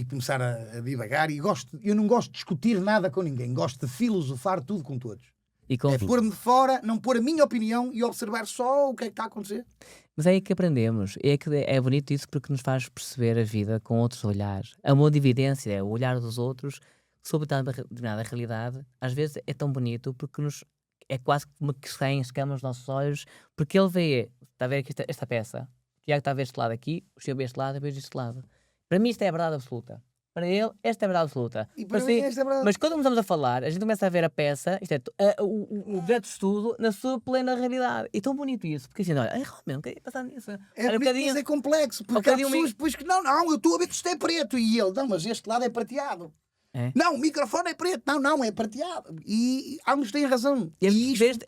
começar a divagar. Eu não gosto de discutir nada com ninguém. Gosto de filosofar tudo com todos. E É pôr-me de fora, não pôr a minha opinião e observar só o que é que está a acontecer. Mas é aí que aprendemos. É que é bonito isso porque nos faz perceber a vida com outros olhares. A modividência, é o olhar dos outros sobre determinada realidade. Às vezes é tão bonito porque é quase como que saem as escamas dos nossos olhos, porque ele vê, está a ver aqui esta peça, o Tiago está a ver este lado aqui, o Chico vê este lado, eu vejo este lado. Para mim isto é a verdade absoluta. Para ele, esta é a verdade absoluta. E para mim esta é a verdade. Mas quando começamos a falar, a gente começa a ver a peça, isto é, o objeto de estudo na sua plena realidade. E tão bonito isso, porque a gente olha, realmente, não queria passar nisso. É, mas é complexo, porque há pessoas depois que não, eu estou a ver que isto é preto. E ele, não, mas este lado é prateado. É. Não, o microfone é preto. Não, é prateado. E ambos têm razão. E isto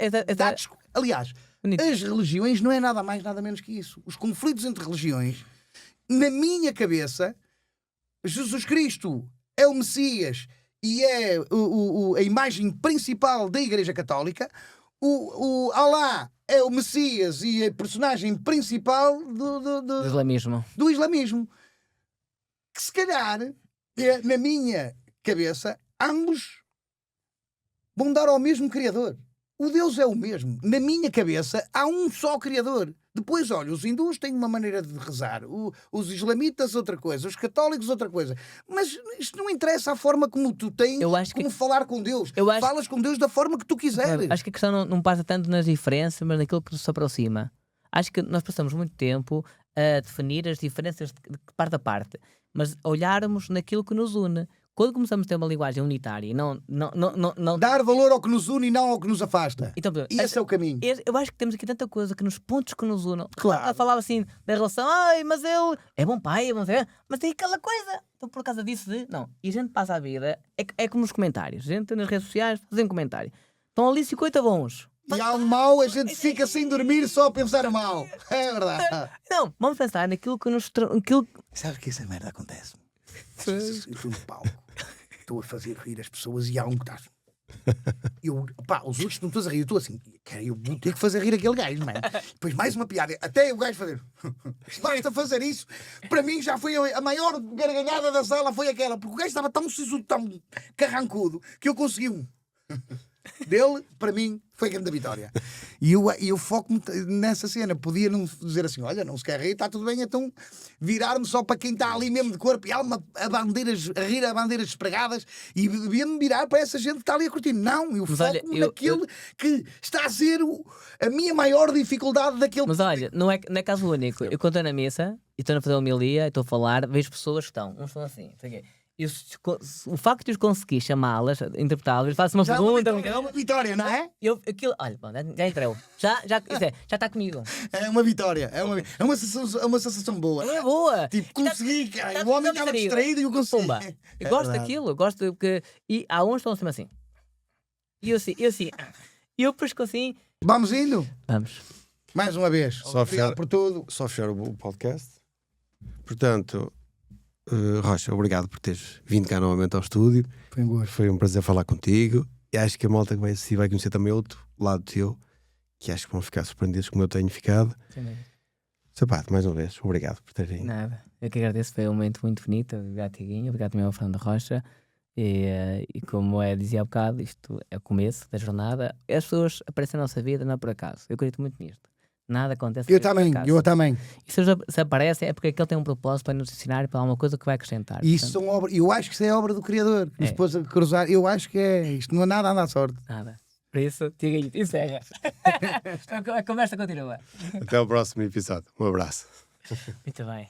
aliás, bonito. As religiões não é nada mais, nada menos que isso. Os conflitos entre religiões, na minha cabeça, Jesus Cristo é o Messias e é a imagem principal da Igreja Católica. O Alá é o Messias e a personagem principal Do islamismo. do islamismo. Que se calhar, na minha cabeça, ambos vão dar ao mesmo Criador. O Deus é o mesmo. Na minha cabeça, há um só Criador. Depois, olha, os hindus têm uma maneira de rezar, os islamitas outra coisa, os católicos outra coisa. Mas isto não interessa a forma como tu tens como falar com Deus. Falas com Deus da forma que tu quiseres. Acho que a questão não passa tanto nas diferenças, mas naquilo que nos aproxima. Acho que nós passamos muito tempo a definir as diferenças de parte a parte, mas olharmos naquilo que nos une. Quando começamos a ter uma linguagem unitária e não... Dar valor ao que nos une e não ao que nos afasta. Então, esse é o caminho. Eu acho que temos aqui tanta coisa que nos pontos que nos unam. Claro. Ela falava assim da relação, mas ele é bom pai, é bom pai, mas tem aquela coisa. Então por causa disso não. E a gente passa a vida, é como nos comentários. A gente nas redes sociais fazem comentário. Estão ali 50 bons. E há um mau, a gente fica sem dormir só a pensar mal. É verdade. Não, vamos pensar naquilo que nos... Sabe que essa merda acontece? Eu estou no palco, estou a fazer rir as pessoas e há um que está... os outros não estão a rir, eu estou assim, eu vou ter que fazer rir aquele gajo, mano. Depois mais uma piada, até o gajo fazer... Basta fazer isso, para mim já foi a maior gargalhada da sala, foi aquela, porque o gajo estava tão sisudo, tão carrancudo, que eu consegui um... dele, para mim, foi a grande vitória. E eu foco-me nessa cena. Podia não dizer assim, olha, não se quer rir, está tudo bem, então virar-me só para quem está ali mesmo de corpo e alma a rir a bandeiras despregadas e devia-me virar para essa gente que está ali a curtir. Não, eu foco-me naquilo que está a ser a minha maior dificuldade daquele... Mas olha, não é caso único. Eu quando estou na missa e estou a fazer uma homilia, estou a falar, vejo pessoas que estão, uns estão assim, o facto de os conseguir chamá-las, interpretá-las, faço uma pergunta. É uma vitória, não é? Olha, bom, já entrou. Já está comigo. É uma vitória. É uma sensação boa. É boa. Tipo, consegui, cara. O homem estava distraído e eu consegui. Pumba. Eu gosto daquilo, eu gosto que. E há uns que estão assim. E eu assim. E eu depois assim. Vamos indo? Vamos. Mais uma vez. Só fechar por tudo. Só fechar o podcast. Portanto. Rocha, obrigado por teres vindo cá novamente ao estúdio. Foi um gosto. Foi um prazer falar contigo. E acho que a malta que vai assistir vai conhecer também outro lado teu, que acho que vão ficar surpreendidos como eu tenho ficado. Sapato, mais uma vez, obrigado por terem vindo. Nada, eu que agradeço, foi um momento muito bonito. Obrigado, Tiguinho, obrigado também ao Fernando Rocha. E como dizia há bocado, isto é o começo da jornada. As pessoas aparecem na nossa vida, não é por acaso. Eu acredito muito nisto. Nada acontece. Eu também. E se aparece é porque aquele tem um propósito para nos ensinar e para alguma coisa que vai acrescentar. Isso são obras. Eu acho que isso é obra do Criador. Que nos pôs a cruzar. Eu acho que é. Isto não é nada a andar à sorte. Nada. Por isso, Tiaguinho, encerra. A conversa continua. Até o próximo episódio. Um abraço. Muito bem.